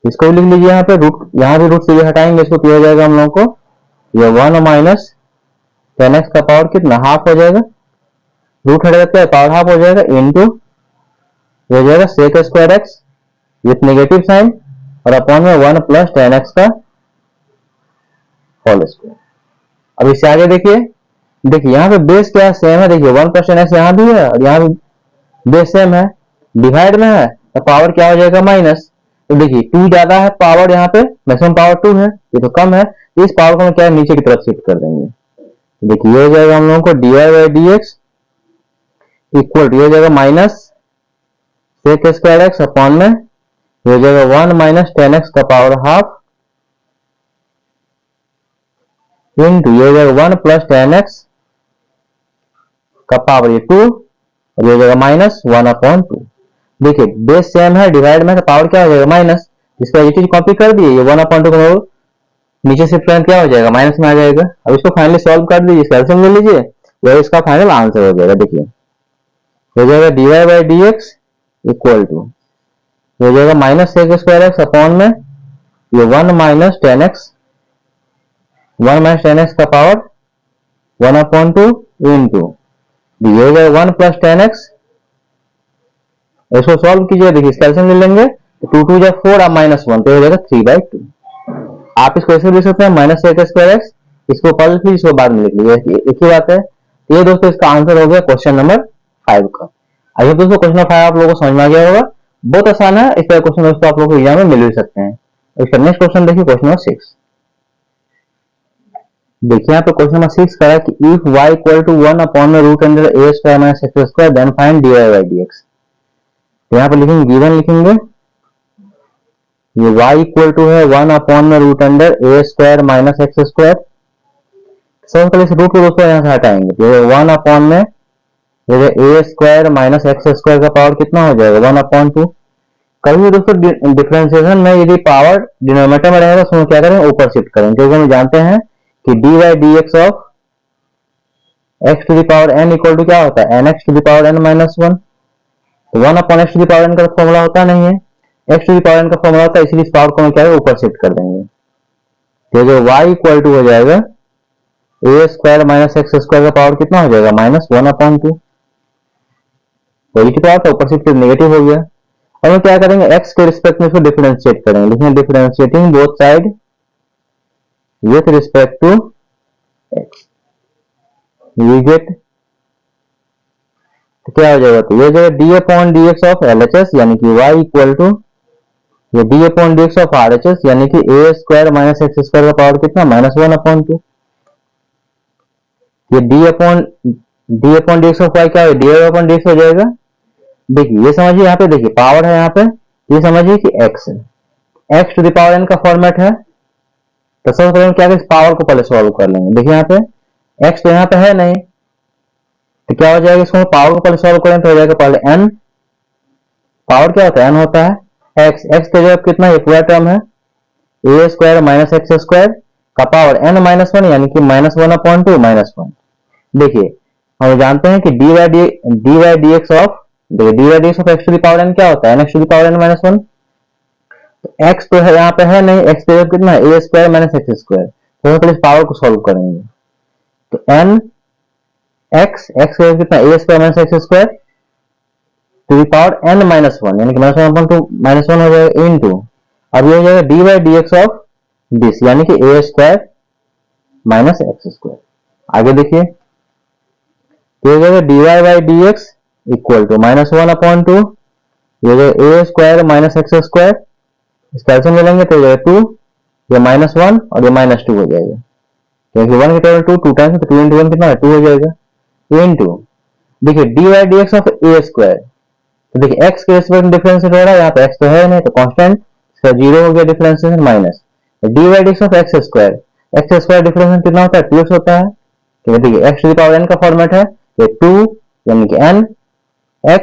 इसको लिख लीजिए यहाँ पे रूट, यहाँ भी रूट सीधे हटाएंगे इसको तो हो जाएगा हम लोगों को ये 1 माइनस 10x का पावर कितना हाफ हो जाएगा, रूट हट जाता है पावर हाफ हो जाएगा इंटू हो जाएगा sec square x with negative sine और अपॉन में 1 प्लस 10x का होल स्क्वायर। अब इससे आगे देखिए यहाँ पे बेस क्या सेम है, देखिए 1 प्लस 10x यहाँ भी है और यहाँ भी बेस सेम है, डिवाइड में है तो पावर क्या हो जाएगा माइनस। तो देखिए 2 ज्यादा है पावर, यहाँ पे मैक्सिमम पावर 2 है, ये तो कम है, इस पावर को हम क्या नीचे की तरफ शिफ्ट कर देंगे। देखिए ये हो जाएगा हम लोगों को dy by d x equal to हो जाएगा minus sec square x upon में हो जाएगा 1 माइनस 10x का पावर हाफ इंटू ये हो जाएगा 1 प्लस 10x का पावर ये 2 और ये हो जाएगा माइनस 1 अपॉन 2। देखिए बेस सेम है, डिवाइड में तो पावर क्या हो जाएगा माइनस, इसका ये चीज कॉपी कर दिए, ये 1 अपॉन 2 को नीचे शिफ्ट करें क्या हो जाएगा माइनस में आ जाएगा। अब इसको फाइनली सॉल्व कर दीजिए, कैल्सियम ले लीजिए, वही इसका फाइनल आंसर हो जाएगा। देखिए हो जाएगा dy by d x equal to हो जाएगा minus sec square x upon में ये 1 माइनस 10x 1 माइनस 10x का पावर 1 अपॉन 2 इंटू ये हो जाएगा 1 प्लस 10x। इसको सॉल्व कीजिए, देखिए कैल्सियम ले लेंगे तो 2 2 जा 4 और माइनस 1 तो हो जाएगा 3/2। आप इसको ऐसे लिख सकते हैं माइनस सेक स्क्वायर एक्स, इसको ऊपर लिख लीजिए इसको बाद में लिख लीजिए, एक ही बात है। ये दोस्तों इसका आंसर हो गया क्वेश्चन नंबर 5 का। आइए दोस्तों क्वेश्चन नंबर 5 आप लोगों को समझ में आ गया होगा, बहुत आसान है, इस तरह क्वेश्चन दोस्तों आप लोगों को एग्जाम में मिल भी सकते हैं। इसका नेक्स्ट क्वेश्चन देखिए क्वेश्चन नंबर 6। देखिए यहाँ पे क्वेश्चन नंबर 6 का है कि if y equal to 1 upon में root under a square minus x square then find dy by dx। तो यहाँ पे लिखेंगे गिवन लिखेंगे ये y इक्वल टू है 1 अपॉन में root under a square minus x square. सबसे पहले इस रूट को दोस्तों यहाँ से हटाएंगे तो 1 अपॉन में a square minus x square का पावर कितना हो जाएगा 1 अपॉन 2। कभी दोस्तों डिफरेंशिएशन में यदि पावर डिनोमिनेटर में रहेगा तो क्या करेंगे ऊपर शिफ्ट करेंगे, क्योंकि हम जानते हैं कि dy by d x of x to the power n equal to क्या होता है nx to the power n minus 1। तो 1 upon x to the power n का फॉर्मूला होता नहीं है, x to the power n का फॉर्मूला होता है, इसलिए इस पावर को हम क्या है ऊपर शिफ्ट कर देंगे। तो जो y इक्वल टू हो जाएगा a square minus x square का पावर कितना हो जाएगा माइनस 1 अपॉन 2। पॉजिटिव पावर था ऊपर शिफ्ट नेगेटिव हो गया। और हम क्या करेंगे x के रिस्पेक्ट में इसको डिफरेंशिएट करेंगे, लिखेंगे differentiating both side with respect to x we get तो क्या हो जाएगा, तो ये जो d upon d x of LHS यानी कि y इक्वल टू ये d upon d x of RHS यानी कि a square minus x square का पावर कितना माइनस 1 अपॉन 2। ये d upon d x of y क्या है dy अपॉन डी एक्स हो जाएगा। देखिए ये समझिए यहाँ पे देखिए पावर है, यहाँ पे ये समझिए कि x है, x to the power n का फॉर्मेट है। तो सबसे पहले हम क्या करें पावर को पहले सॉल्व कर लेंगे। देखिए यहाँ पे x तो यहाँ पे है नहीं तो क्या हो जाएगा, इसको पावर को पहले सॉल्व करें तो हो जाएगा पहले n, पावर क्या होता है n होता है x, x के जगह कितना ये पूरा टर्म है a square minus x square का पावर n माइनस 1 यानी कि माइनस 1 अपॉन 2 माइनस 1। देखिए हम जानते हैं कि d by d x of x to the power n क्या होता है nx to the power n minus 1। x तो है यहाँ पे है नहीं, x के जगह कितना है a square minus x square, तो हम पहले इस पावर को सॉल्व करेंगे। तो n x के जगह कितना a square minus x square to the power n minus 1 यानी कि माइनस 1 अपॉन 2 माइनस 1 हो जाएगा इनटू अब ये हो जाएगा d by d x of this यानी कि a square minus x square. आगे देखिए ये हो जाएगा dy by d x equal to -1/2, ये जो a square minus x square, इसका ऐसे मिलेंगे तो ये 2, ये -1 और ये -2 हो जाएगा, क्योंकि 1 की टेबल 2 टाइम्स, तो 2 into 1 कितना है, 2 हो जाएगा। इनटू देखिए dy/dx ऑफ ए स्क्वायर, तो देखिए x के रिस्पेक्ट में डिफरेंशिएट हो रहा है, यहाँ पे x तो है नहीं तो कांस्टेंट, इसका 0 हो गया differentiation, minus dy/dx of x square differentiation कितना होता है, 2x होता है, क्योंकि देखिए x to the power n का फॉर्मेट है, ये 2 यानी कि n x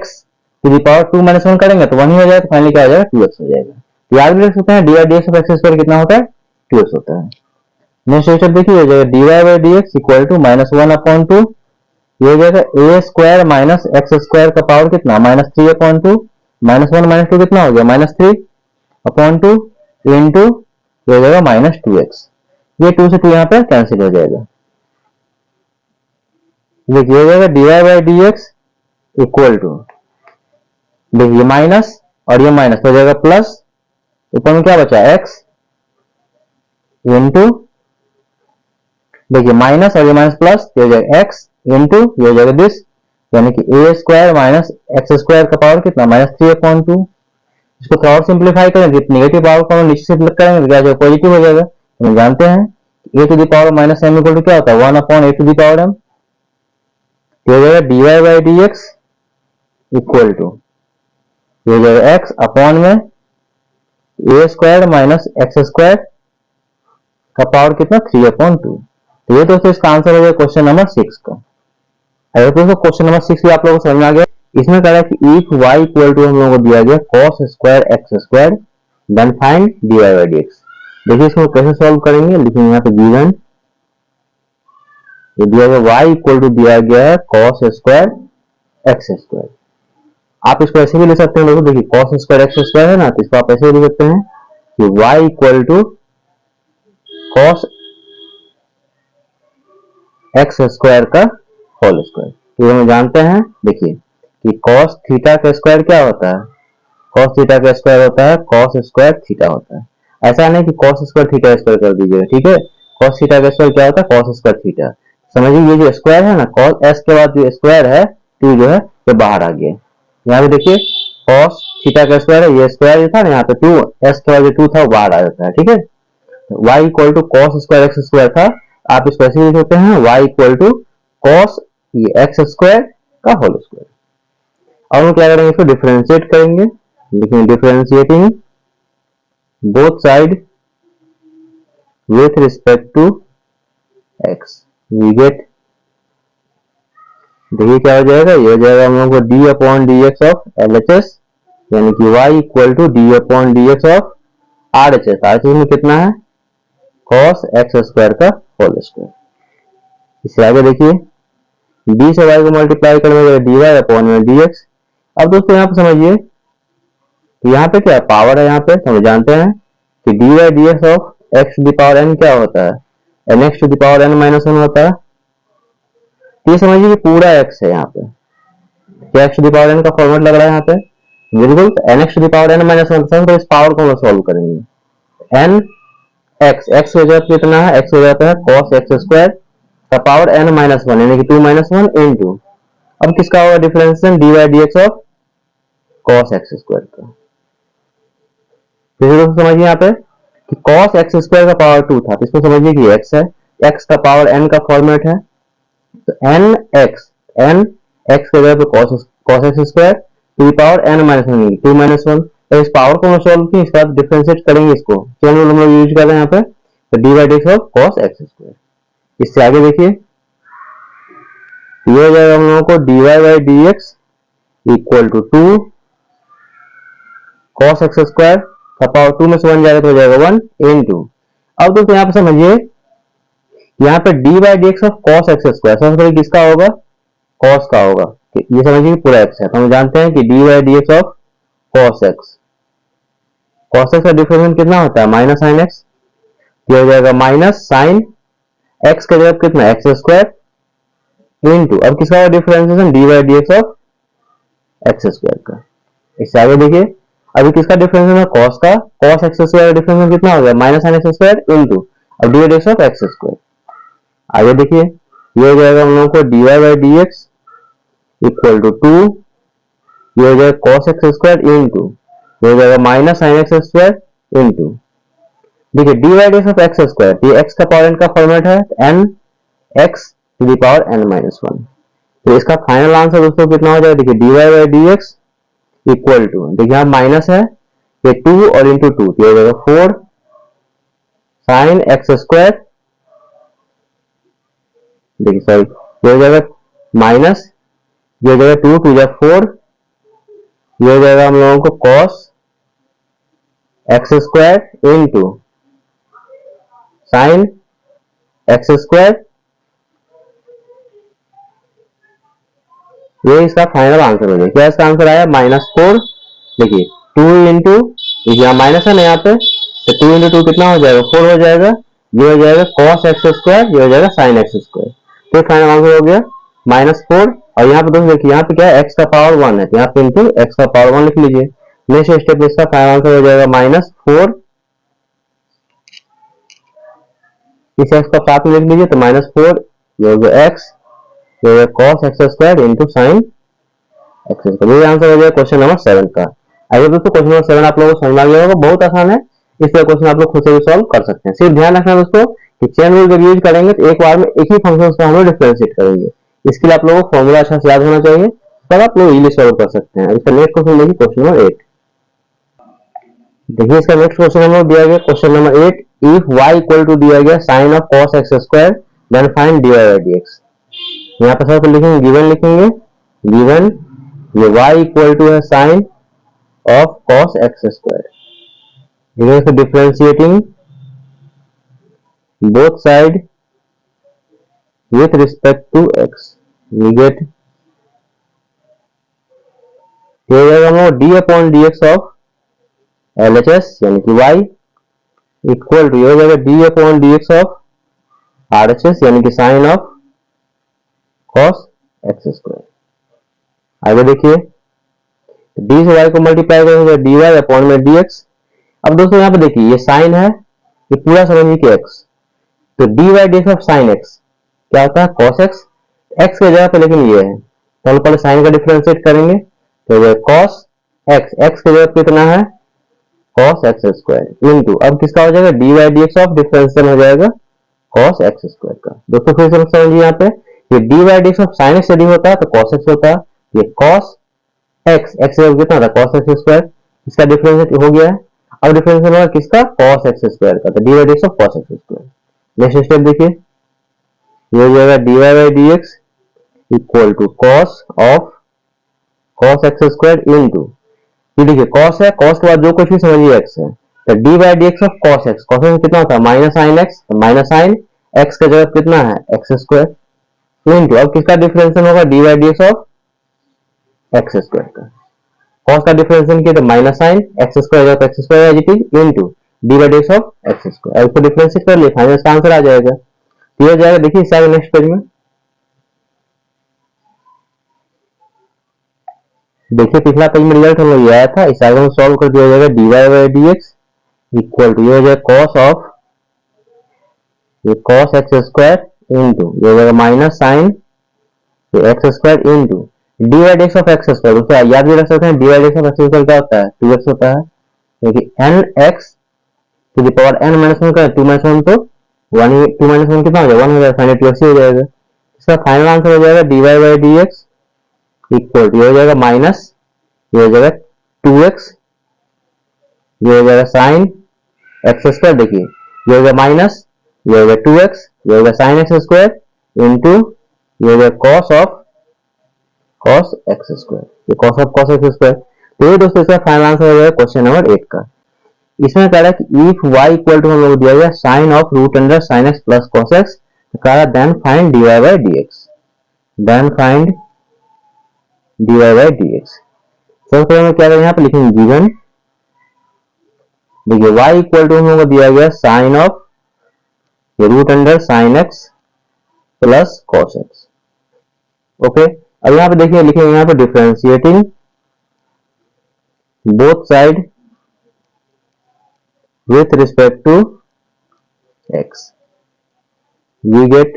to the power 2 - 1 करेंगे तो 1 ही हो जाएगा, तो फाइनली क्या हो जाएगा, 2x हो जाएगा। तो याद भी रख सकते हैं dy/dx ऑफ एक्स स्क्वायर कितना होता है, 2x होता है। नेक्स्ट स्टेप देखिए, हो जाएगा dy/dx इक्वल टू -1/2, ये हो जाएगा ए स्क्वायर माइनस एक्स स्क्वायर का पावर कितना, -3/2, -1 -2 कितना हो गया, -3/2 इनटू ये हो जाएगा -2x, ये 2 से 2 यहाँ पे कैंसिल हो जाएगा। देखिए हो जाएगा dy/dx इक्वल टू, देखिए माइनस और ये माइनस हो जाएगा प्लस, ऊपर में क्या बचा x इनटू, देखिए माइनस और ये माइनस प्लस, ये हो जाएगा x इनटू ये हो जाएगा दिस, यानी कि ए स्क्वायर माइनस एक्स स्क्वायर का पावर कितना, -3/2। इसको थोड़ा और सिंप्लीफाई करेंगे, नेगेटिव पावर को हम नीचे से फ्लिप करेंगे तो क्या जो पॉजिटिव हो जाएगा। तो हम जानते हैं a to the power -m equal to क्या होता है, 1/a to the power m। ये हो जाएगा dy/dx इक्वल टू, ये हो जाएगा x अपॉन में ए स्क्वायर माइनस एक्स स्क्वायर का पावर कितना, 3/2। तो ये दोस्तों इसका आंसर हो गया क्वेश्चन नंबर 6 का। अगर दोस्तों क्वेश्चन नंबर 6 भी आप लोगों को समझ में आ गया, इसमें कह रहा है कि इफ y इक्वल टू हम लोगों को दिया गया cos square x square, then find dy/dx। देखिए इसको कैसे सॉल्व करेंगे, लिखेंगे यहाँ पे गिवन, ये दिया गया y इक्वल टू दिया गया है cos स्क्वायर एक्स स्क्वायर। आप इसको ऐसे भी ले सकते हैं दोस्तों, देखिए cos स्क्वायर एक्स स्क्वायर है ना, तो इसको आप ऐसे भी लिख सकते हैं कि y equal to cos x square का होल स्क्वायर। ये हम जानते हैं, देखिए कि cos थीटा का स्क्वायर क्या होता है, cos थीटा का स्क्वायर होता है cos स्क्वायर थीटा होता है। ऐसा नहीं कि cos स्क्वायर थीटा स्क्वायर कर दीजिएगा, ठीक है, cos थीटा का स्क्वायर क्या होता है, cos स्क्वायर थीटा। समझिए ये जो स्क्वायर है ना, cos s के बाद जो स्क्वायर है, तो जो है ये बाहर आ गया। यहाँ पे देखिए cos थीटा का स्क्वायर है, ये स्क्वायर जो था ना, यहाँ पे 2 s के बाद जो 2 था वो बाहर आ जाता है, ठीक है। y equal to cos square x square था, आप इसको ऐसे लिख सकते हैं y इक्वल टू cos ये एक्स स्क्वायर का होल स्क्वायर। और हम क्या करेंगे, इसको डिफरेंशिएट करेंगे, लिखेंगे differentiating both side with respect to x, we get, देखिए क्या हो जाएगा, ये हो जाएगा हम लोग को d/dx ऑफ LHS, यानी कि y equal to d/dx of RHS। RHS में कितना है, cos एक्स स्क्वायर का होल स्क्वायर। इससे आगे देखिए d से y को मल्टीप्लाई करेंगे dy/dx। अब दोस्तों यहाँ पे समझिए, यहाँ पे क्या पावर है, यहाँ पे हम जानते हैं कि dy/dx of x to the power n क्या होता है, nx to the power n - 1 होता है। ये समझिए कि पूरा x है यहाँ पे, क्या x to the power n का फॉर्मेट लग रहा है यहाँ पे, बिल्कुल nx to the power n - 1, तो इस पावर को हम सॉल्व करेंगे। n x हो जाता है कितना है, x हो जाता है cos एक्स स्क्वायर का पावर n - 1 यानी कि 2 - 1 इनटू, अब किसका होगा differentiation, dy/dx of cos x square का। फिर दोस्तों समझिए यहाँ पे कि cos एक्स स्क्वायर का पावर 2 था, तो इसको समझिए कि x है, x का पावर n का फॉर्मेट है, तो n x के जगह पे cos x square to the power n - 1 2 - 1। तो इस पावर को हम सॉल्व किए, इसके बाद डिफरेंशिएट करेंगे इसको, चलो हम लोग यूज कर रहे हैं यहाँ पे, तो dy/dx of cos x square. इससे आगे देखिए ये हो जाएगा हम लोगों को dy/dx equal to 2 cos x square का पावर 2 में से 1 जाएगा तो हो जाएगा 1 इनटू। अब दोस्तों यहाँ पे समझिए, यहाँ पे dy/dx of cos x square सबसे पहले किसका होगा, cos का होगा, ये समझिए पूरा x है, तो हम जानते हैं कि dy/dx ऑफ cos x का डिफरेंशिएशन कितना होता है, -sin x, ये हो जाएगा माइनस साइन x के जगह कितना एक्स स्क्वायर इनटू, अब किसका होगा differentiation, dy/dx of x square का। इससे आगे देखिए अभी किसका डिफरेंशिएशन है, cos का, cos एक्स स्क्वायर का डिफरेंशिएशन कितना हो गया, -sin x स्क्वायर इनटू अब dy/dx ऑफ एक्स स्क्वायर। आगे देखिए ये हो जाएगा हम लोगों को dy/dx इक्वल टू 2 ये हो जाएगा cos x स्क्वायर इंटू ये हो जाएगा minus sine x square into देखिए dy dx of x square, ये x का पावर n का फॉर्मेट है, n x to the power n minus one. तो इसका फाइनल आंसर दोस्तों कितना हो जाएगा, देखिए dy by d x equal to, देखिए यहाँ माइनस है, ये 2 और इंटू 2 तो हो जाएगा 4 साइन एक्स स्क्वायर, देखिए सॉरी ये हो जाएगा माइनस, ये हो जाएगा 2 टू जा 4, ये हो जाएगा हम लोगों को cos x square into sine x square, ये इसका फाइनल आंसर हो जाएगा। क्या इसका आंसर आया -4, देखिए 2 इंटू यहाँ माइनस है ना यहाँ पे, तो 2 इंटू 2 कितना हो जाएगा 4 हो जाएगा, ये हो जाएगा cos एक्स स्क्वायर, ये हो जाएगा साइन एक्स स्क्वायर। तो फाइनल आंसर हो गया -4। और यहाँ पे दोस्तों देखिए यहाँ पे क्या है, x का पावर 1 है, तो यहाँ पे इंटू एक्स का पावर 1 लिख लीजिए। नेक्स्ट स्टेप इसका फाइनल आंसर हो जाएगा -4, इस एक्स का साथ में लिख लीजिए, तो -4 ये हो गया x, ये हो गया cos x square into sine x square. ये आंसर हो जाएगा क्वेश्चन नंबर 7 का। आइए दोस्तों क्वेश्चन नंबर 7 आप लोगों को समझ आ गया होगा, बहुत आसान है, इसलिए क्वेश्चन आप लोग खुद से भी सॉल्व कर सकते हैं। सिर्फ ध्यान रखना दोस्तों कि चेन रूल जब यूज करेंगे तो एक बार में एक ही फंक्शन को हम लोग डिफरेंशिएट करेंगे, इसके लिए आप लोगों को फॉर्मूला अच्छा से याद होना चाहिए, तब आप लोग इजीली सॉल्व कर सकते हैं। इसका नेक्स्ट क्वेश्चन देखिए क्वेश्चन नंबर 8। देखिए इसका नेक्स्ट क्वेश्चन हम लोग दिया गया question number 8, if y equal to दिया गया sine of cos x square then find dy by dx। यहाँ पर सबको लिखेंगे गिवन, लिखेंगे गिवन ये y इक्वल टू है sine of cos x square, differentiating both side with respect to x, we get ये हो जाएगा हम लोग d upon d x of LHS यानी कि y इक्वल टू ये हो जाएगा d upon d x of RHS यानी कि sine of cos x square. आगे देखिए d से y को मल्टीप्लाई करेंगे dy अपॉन में dx। अब दोस्तों यहाँ पे देखिए ये साइन है, ये पूरा समझिए कि x, तो dy by d x of sine x क्या होता है cos x, x के जगह पे लेकिन ये है, तो हम पहले साइन का डिफरेंशिएट करेंगे, तो ये cos x, x के जगह पे कितना है cos एक्स स्क्वायर इंटू अब किसका हो जाएगा dy by d x of differential हो जाएगा cos एक्स स्क्वायर का। दोस्तों फिर से समझिए यहाँ पे ये dy by d x of sine x यदि होता है तो cos x होता है, ये cos x, x से कितना था cos एक्स स्क्वायर, इसका डिफरेंशिएट हो गया है, अब डिफरेंशियल होगा किसका cos एक्स स्क्वायर का, तो dy by d x of cos x square. Next step देखिए ये हो जाएगा dy by d x equal to cos of cos x square into ये देखिए cos है, cos के बाद जो कुछ भी समझिए x है, तो dy by d x of cos x, cos x कितना था माइनस साइन x, तो माइनस साइन x के जगह कितना है एक्स स्क्वायर इंटू अब किसका डिफरेंशियल होगा dy by d x of x square का, cos का डिफरेंशियल किया तो minus sine x square of x square is into dy by d x of x square. इसको डिफरेंशिएट कर लिए, फाइनल का आंसर आ जाएगा। ये हो जाएगा देखिए इसका नेक्स्ट पेज में देखिए पिछला पेज में रिजल्ट हम लोग आया था, इस आगे में सॉल्व कर दिया जाएगा dy by d x equal to ये हो जाएगा cos ऑफ ये cos एक्स स्क्वायर इंटू ये हो जाएगा minus sine x square into dy by d x of x square. दोस्तों याद भी रख सकते हैं dy by d x of x square क्या होता है 2x होता है, क्योंकि nx to the power n minus 1 का 2 माइनस 1 तो 1 2 माइनस 1 कितना हो जाएगा 1 हो जाएगा, फाइनल 2x हो जाएगा। इसका फाइनल आंसर हो जाएगा dy by d x equal to ये हो जाएगा माइनस ये हो जाएगा 2x, ये हो जाएगा साइन एक्स स्क्वायर, देखिए ये हो जाएगा माइनस ये हो जाएगा 2x, ये हो जाएगा साइन एक्स स्क्वायर इंटू ये हो जाएगा cos of cos x square, ये cos of cos x square. तो ये दोस्तों इसका फाइनल आंसर हो जाएगा क्वेश्चन नंबर 8 का। इसमें कह रहा है कि इफ y इक्वल टू हम लोग दिया गया sine of root under sine x plus cos x, तो कह रहा then find dy by d x, then find dy by d x. सबसे पहले क्या यहाँ पे लिखेंगे गिवन, देखिए y इक्वल टू हम लोग को दिया गया sine of root under sine x plus cos x. Okay अब यहाँ पे देखिए लिखेंगे यहाँ पे differentiating both side with respect to x, we get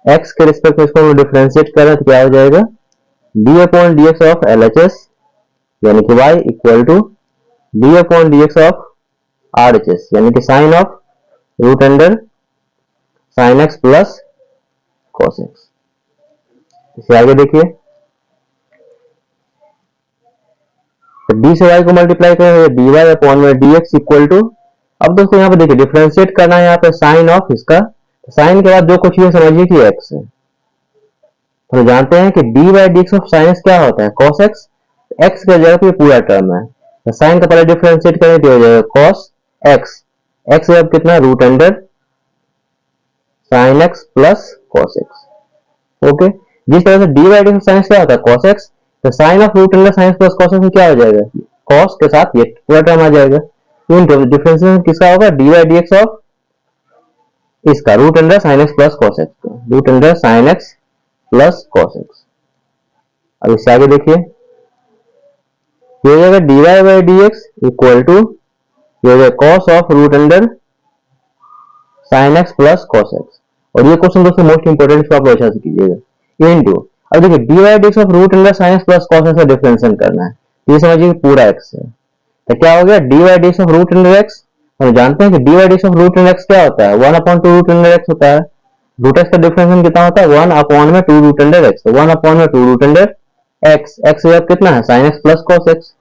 x के रिस्पेक्ट में इसको हम डिफरेंशिएट कर रहे हैं तो क्या हो जाएगा d upon d x of LHS यानी कि y equal to d upon d x of R H S, यानी कि sine of root under sine x plus cos x. इसे आगे देखिए, तो डी से y को मल्टीप्लाई करेंगे डी वाई अपॉन में डी एक्स इक्वल टू, अब दोस्तों यहाँ पे देखिए डिफ्रेंशिएट करना है यहाँ पे साइन ऑफ इसका, साइन के बाद जो कुछ भी समझिए कि x है। तो जानते हैं कि d by d x of sine x क्या होता है, कॉस एक्स, एक्स के जगह पे पूरा टर्म है, तो साइन का पहले डिफ्रेंशिएट करें तो हो जाएगा कॉस एक्स, एक्स जगह कितना root under sine x plus cos x. Okay, जिस तरह से d by d x of sine x क्या होता है कॉस एक्स, तो sine of root under sine x plus cos x में क्या हो जाएगा, कॉस के साथ ये पूरा टर्म आ जाएगा। डिफरेंशिएशन किसका होगा, d by d x of इसका root under sine x plus cos x का, root under sine x plus cos x. अब इससे आगे देखिए, ये हो जाएगा d y by d x equal to ये हो जाएगा cos of root under sine x plus cos x. और ये क्वेश्चन दोस्तों मोस्ट इंपोर्टेंट, इसको आप अच्छा से कीजिएगा। इनटू अब देखिए d y d x of root under sine x plus cos x का डिफरेंशिएशन करना है, ये समझिए पूरा एक्स है, तो क्या हो गया d y d x of root under x. हम जानते हैं कि d y d x of root under x क्या होता है, 1 अपॉन 2 रूट अंडर एक्स होता है। रूट एक्स का डिफरेंशिएशन कितना होता है, 1 अपॉन में 2 रूट अंडर एक्स, तो 1 अपॉन में 2 रूट अंडर एक्स, एक्स जगह कितना है sign x plus cos x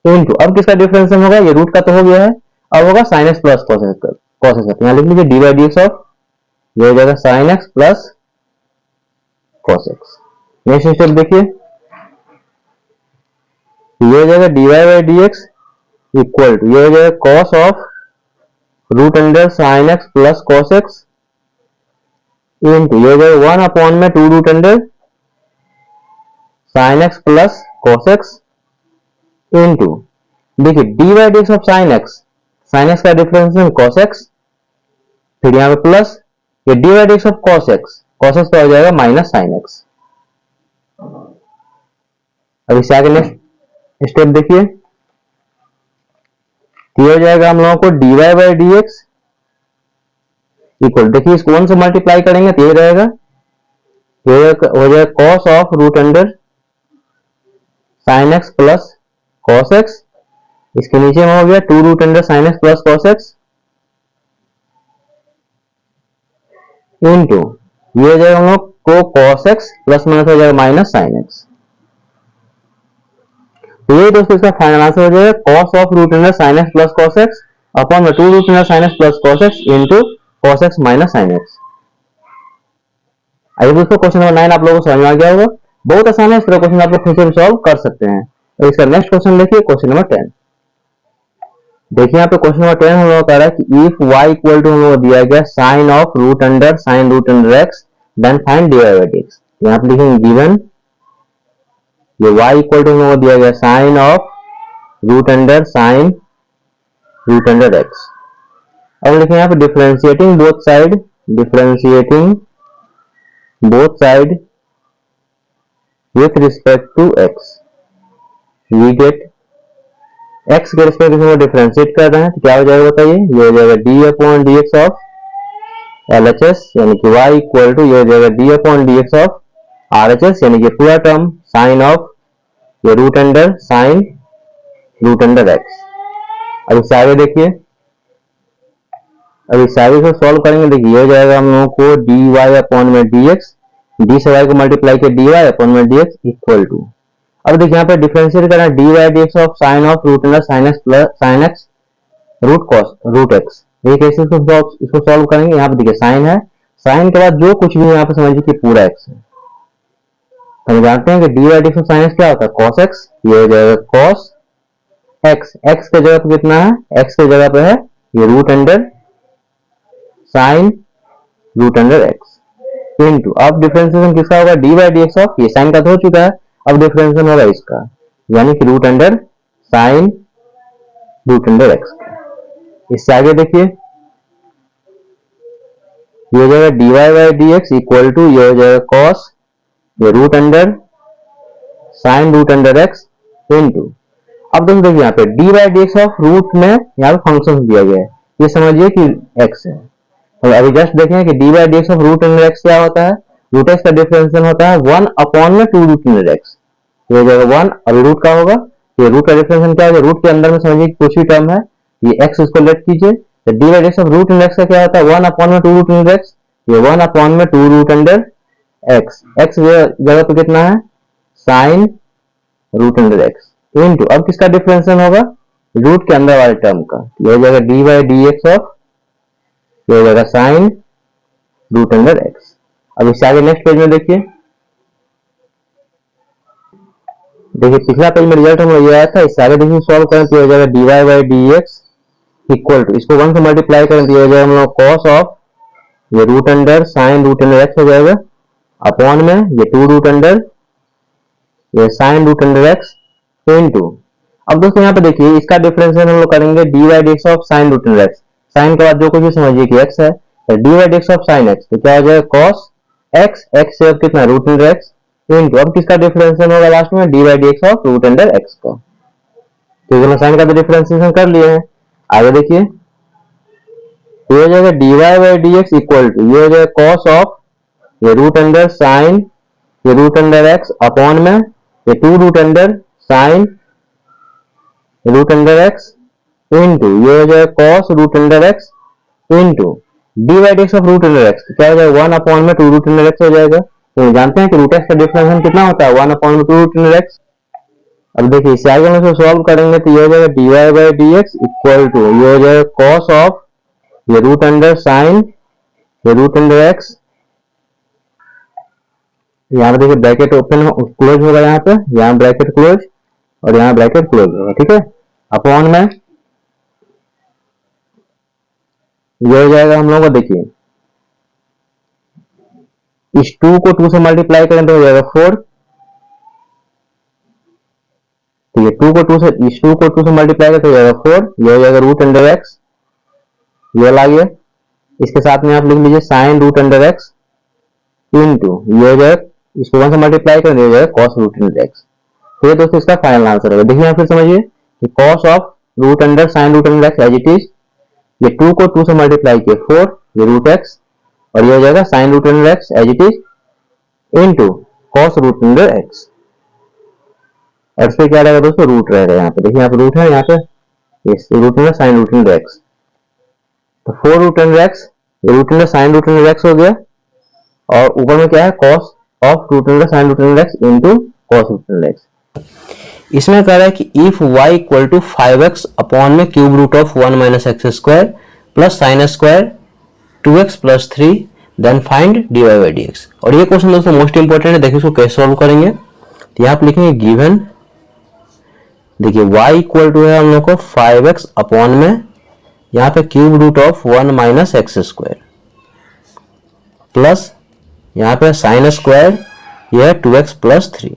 into, अब किसका डिफरेंशिएशन होगा, ये रूट का तो हो गया है, अब होगा sine x plus cos x, cos x यहाँ लिख लीजिए d by d x of ये हो जाएगा sine x plus cos x. Next step देखिए, ये हो जाएगा d y by d x equal to ये हो जाएगा cos of root under sine x plus cos x into ये हो जाएगा 1 अपॉन में 2 root under sine x plus cos x into देखिए d by d x of sine x का differentiation cos x, फिर यहाँ पे प्लस ये D by d x of cos x का हो जाएगा माइनस साइन एक्स। अब इससे आगे नेक्स्ट स्टेप देखिए, ये हो जाएगा हम लोगों को d y by d x equal, देखिए इसको 1 से मल्टीप्लाई करेंगे तो ये रहेगा, ये हो जाएगा cos of root under sine x plus cos x, इसके नीचे में हो गया 2 root under sine x plus cos x into ये हो जाएगा हम लोग को कॉस एक्स प्लस माइनस हो जाएगा माइनस साइन एक्स। तो ये दोस्तों इसका फाइनल आंसर हो जाएगा cos of root under sine x plus cos x upon में 2 root under sine x plus cos x into cos x minus sine x. आइए दोस्तों क्वेश्चन नंबर 9 आप लोगों को समझ में आ गया होगा, बहुत आसान है, इस तरह क्वेश्चन आप लोग खुद से सॉल्व कर सकते हैं। तो इसका नेक्स्ट क्वेश्चन देखिए, क्वेश्चन नंबर 10 देखिए, यहाँ पे क्वेश्चन नंबर 10 हम लोग कह रहा है कि इफ y इक्वल टू हम लोग दिया गया sine of root under sine root under x then find d y by d x. यहाँ पे लिखेंगे गिवन ये y इक्वल टू हम लोग दिया गया sine of root under sine root under x. अब लिखेंगे यहाँ पे differentiating both side, differentiating both side with respect to x, we get x के रिस्पेक्ट में डिफरेंशिएट कर रहे हैं तो क्या हो जाएगा बताइए, ये हो जाएगा d upon d x of L H S, यानी कि y इक्वल टू ये हो जाएगा d upon d x of R H S, यानी कि पूरा टर्म साइन ऑफ ये root under sine root under x. अब इससे आगे देखिए, अब इस आगे से सॉल्व करेंगे, देखिए ये हो जाएगा हम लोगों को डी वाई अपॉन में डी एक्स, डी से वाई को मल्टीप्लाई किया डी वाई अपॉन में डी एक्स इक्वल टू, अब देखिए यहाँ पे डिफरेंशिएट करना है d y d x of sine of root under sine x plus sine x root cos root x. ये कैसे इसको सॉल्व करेंगे, यहाँ पे देखिए साइन है, साइन के बाद जो कुछ भी यहाँ पे समझिए कि पूरा एक्स है, हम जानते हैं कि d y d x of sine x क्या होता है कॉस एक्स, ये हो जाएगा कॉस एक्स, एक्स के जगह पे कितना है, एक्स के जगह पे है ये root under sine root under x into, अब डिफरेंशिएशन किसका होगा d by d x of, ये साइन का तो हो चुका है, अब डिफरेंशिएशन होगा इसका, यानी कि root under sine root under x. इससे आगे देखिए, ये हो जाएगा d y by d x equal to ये हो जाएगा कॉस ये root under sine root under x into, अब दोस्तों देखिए यहाँ पे d by d x of root में यहाँ पे फंक्शन दिया गया है, ये समझिए कि एक्स है। और अभी जस्ट देखें कि d by d x of root under x क्या होता है, रूट एक्स का डिफरेंशियल होता है 1 अपॉन में 2 रूट अंडर एक्स, ये हो जाएगा 1 और रूट का होगा, ये रूट का डिफरेंशिएशन क्या है, रूट के अंदर में समझिए कुछ ही टर्म है, ये x इसको लेट कीजिए, तो d by d x of root under x का क्या होता है 1 अपॉन में 2 रूट अंडर एक्स, ये 1 अपॉन में 2 रूट अंडर एक्स, एक्स जगह पे कितना है sine root under x into, अब किसका डिफरेंशिएशन होगा रूट के अंदर वाले टर्म का, ये हो जाएगा d by d x of, ये हो जाएगा साइन रूट अंडर एक्स। अब इससे आगे नेक्स्ट पेज में देखिए पिछला पेज में रिजल्ट हम ये आया था, इससे आगे देखिए सॉल्व करें तो हो जाएगा d y by d x equal to, इसको 1 से मल्टीप्लाई करें तो हो जाएगा हम लोग कॉस ऑफ ये root under sine root under x हो जाएगा अपॉन में ये 2 रूट अंडर ये sine root under x into, अब दोस्तों यहाँ पे देखिए इसका डिफरेंशिएशन हम लोग करेंगे d y d x of sine root under x, sine के बाद जो कुछ भी समझिए कि एक्स है, तो d y d x of sine x तो क्या हो जाएगा कॉस एक्स, एक्स से अब कितना रूट अंडर एक्स इनटू, अब किसका डिफरेंशिएशन होगा लास्ट में d by d x of root under x का, तो साइन का तो डिफरेंशिएशन कर लिए हैं। आगे देखिए ये हो जाएगा d y by d x equal to, ये हो जाएगा कॉस ऑफ ये रूट अंडर साइन ये रूट अंडर एक्स अपॉन में ये 2 root under sine root under x into, ये हो जाएगा cos root under x into d by d x of root under x, क्या हो जाएगा 1 अपॉन में 2 रूट अंडर एक्स हो जाएगा, तो जानते हैं कि रूट एक्स का डिफरेंशिएशन कितना होता है 1 अपॉन में 2 रूट अंडर एक्स। अब देखिए इससे आगे हम इसको सॉल्व करेंगे तो ये हो जाएगा d y by d x equal to, ये हो जाएगा कॉस ऑफ ये रूट अंडर साइन ये रूट अंडर एक्स, यहाँ पे देखिए ब्रैकेट ओपन क्लोज होगा, यहाँ ब्रैकेट क्लोज और यहाँ ब्रैकेट क्लोज होगा, ठीक है, अपॉन में ये हो जाएगा हम लोगों को देखिए इस 2 को 2 से मल्टीप्लाई करें तो हो जाएगा 4, तो ये 2 को 2 से इस 2 को 2 से मल्टीप्लाई करें तो हो जाएगा 4, ये हो जाएगा रूट अंडर एक्स, ये ला गया, इसके साथ में आप लिख लीजिए sine root under x into, ये हो जाएगा इसको 1 से मल्टीप्लाई करें तो हो जाएगा cos रूट अंडर एक्स, तो ये दोस्तों इसका फाइनल आंसर होगा। देखिए फिर समझिए कि cos of root under sine root under x as it is, ये 2 को 2 से मल्टीप्लाई किए 4 ये रूट एक्स और ये हो जाएगा sine root under x as it is into cos root under x, और इसमें क्या रहेगा दोस्तों रूट रहेगा, यहाँ पे देखिए यहाँ पे रूट है, यहाँ पे इस root under sine root under x, तो 4 रूट अंडर एक्स ये root under sine root under x हो गया, और ऊपर में क्या है cos of root under sine root under x into cos root under x. इसमें कह रहा है कि if y equal to 5x upon में cube root of 1 minus x square plus sine square 2x plus 3 then find d y by d x, और ये question दोस्तों most important है, देखिए इसको कैसे सॉल्व करेंगे, तो यहाँ पे लिखेंगे गिवन, देखिए y इक्वल टू है हम लोग को 5x अपॉन में यहाँ पे cube root of 1 minus x square plus यहाँ पे साइन स्क्वायर यह है 2x प्लस 3,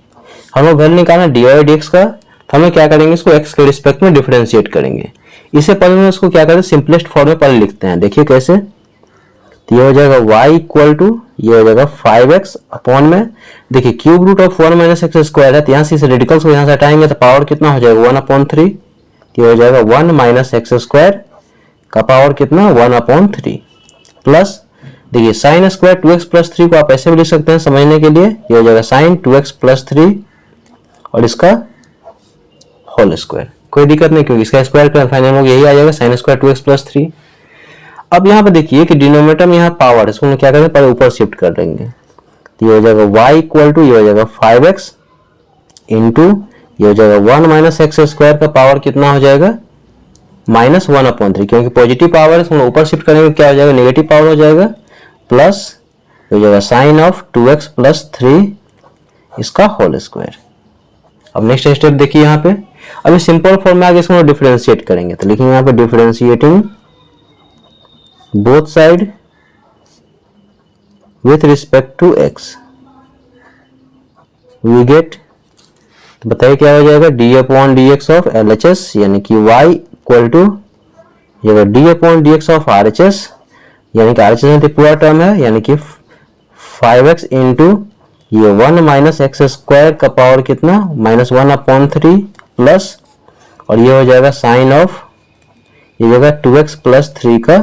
हम लोग वैल्यू निकालना डी वाई डी एक्स का, तो हमें क्या करेंगे इसको x के रिस्पेक्ट में डिफरेंशिएट करेंगे, इससे पहले में इसको क्या करें सिंपलेस्ट फॉर्म में पहले लिखते हैं, देखिए कैसे, तो ये हो जाएगा y इक्वल टू ये हो जाएगा 5x अपॉन में, देखिए cube root of 1 minus x square है, तो यहाँ से इस रेडिकल्स को यहाँ से हटाएंगे तो पावर कितना हो जाएगा 1/3, तो ये हो जाएगा 1 माइनस एक्स स्क्वायर का पावर कितना 1/3 प्लस, देखिए साइन स्क्वायर 2x प्लस 3 को आप ऐसे भी लिख सकते हैं समझने के लिए, ये हो जाएगा साइन 2x प्लस 3 और इसका होल स्क्वायर, कोई दिक्कत नहीं क्योंकि इसका स्क्वायर का फाइनल हो यही आ जाएगा साइन स्क्वायर 2x प्लस 3। अब यहाँ पे देखिए कि डिनोमिनेटर में यहाँ पावर है, इसको क्या करेंगे पहले ऊपर शिफ्ट कर देंगे, तो ये हो जाएगा y इक्वल टू ये हो जाएगा 5x इंटू ये हो जाएगा 1 माइनस एक्स स्क्वायर का पावर कितना हो जाएगा -1/3, क्योंकि पॉजिटिव पावर है इसको ऊपर शिफ्ट करेंगे क्या हो जाएगा नेगेटिव पावर हो जाएगा, प्लस ये हो जाएगा साइन ऑफ 2x प्लस 3 इसका होल स्क्वायर। अब नेक्स्ट स्टेप देखिए यहाँ पे, अभी सिंपल फॉर्म में आगे इसको डिफरेंशिएट करेंगे, तो लिखेंगे यहाँ पे differentiating both side with respect to x, we get, तो बताइए क्या हो जाएगा d upon d x of L H S, यानी कि y इक्वल टू ये d upon d x of R H S, यानी कि आर एच एस पूरा टर्म है, यानी कि 5x इंटू ये 1 माइनस एक्स स्क्वायर का पावर कितना -1/3 प्लस, और ये हो जाएगा साइन ऑफ ये होगा 2x प्लस 3 का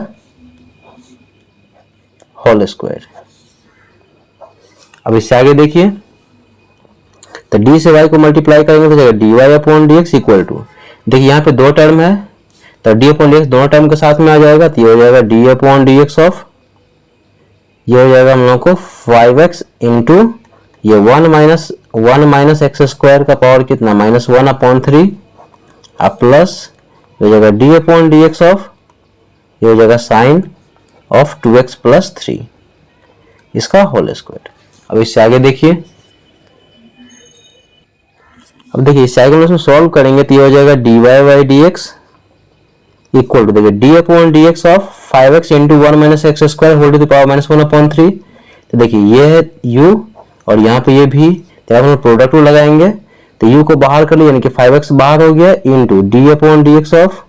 होल स्क्वायर। अब इससे आगे देखिए, तो तो डी से वाई को मल्टीप्लाई करेंगे तो जाएगा d y upon d x equal to, देखिए यहाँ पे दो टर्म है तो डी अपॉन डी एक्स दोनों टर्म के साथ में आ जाएगा, तो ये हो जाएगा d upon d x of, ये हो जाएगा हम लोग को 5x इंटू ये 1 माइनस एक्स स्क्वायर का पावर कितना -1/3 अब प्लस हो जाएगा d upon d x of, ये हो जाएगा साइन ऑफ 2x प्लस 3 इसका होल स्क्वायर। अब इससे आगे देखिए, अब देखिए इससे आगे हम सॉल्व करेंगे तो ये हो जाएगा d y by d x equal to, देखिए d upon d x of 5x into 1 minus x square whole to the power -1/3। तो देखिए ये है u और यहाँ पे ये भी, तो हम प्रोडक्ट को लगाएंगे तो u को बाहर कर लिया यानी कि 5x बाहर हो गया into d upon d x of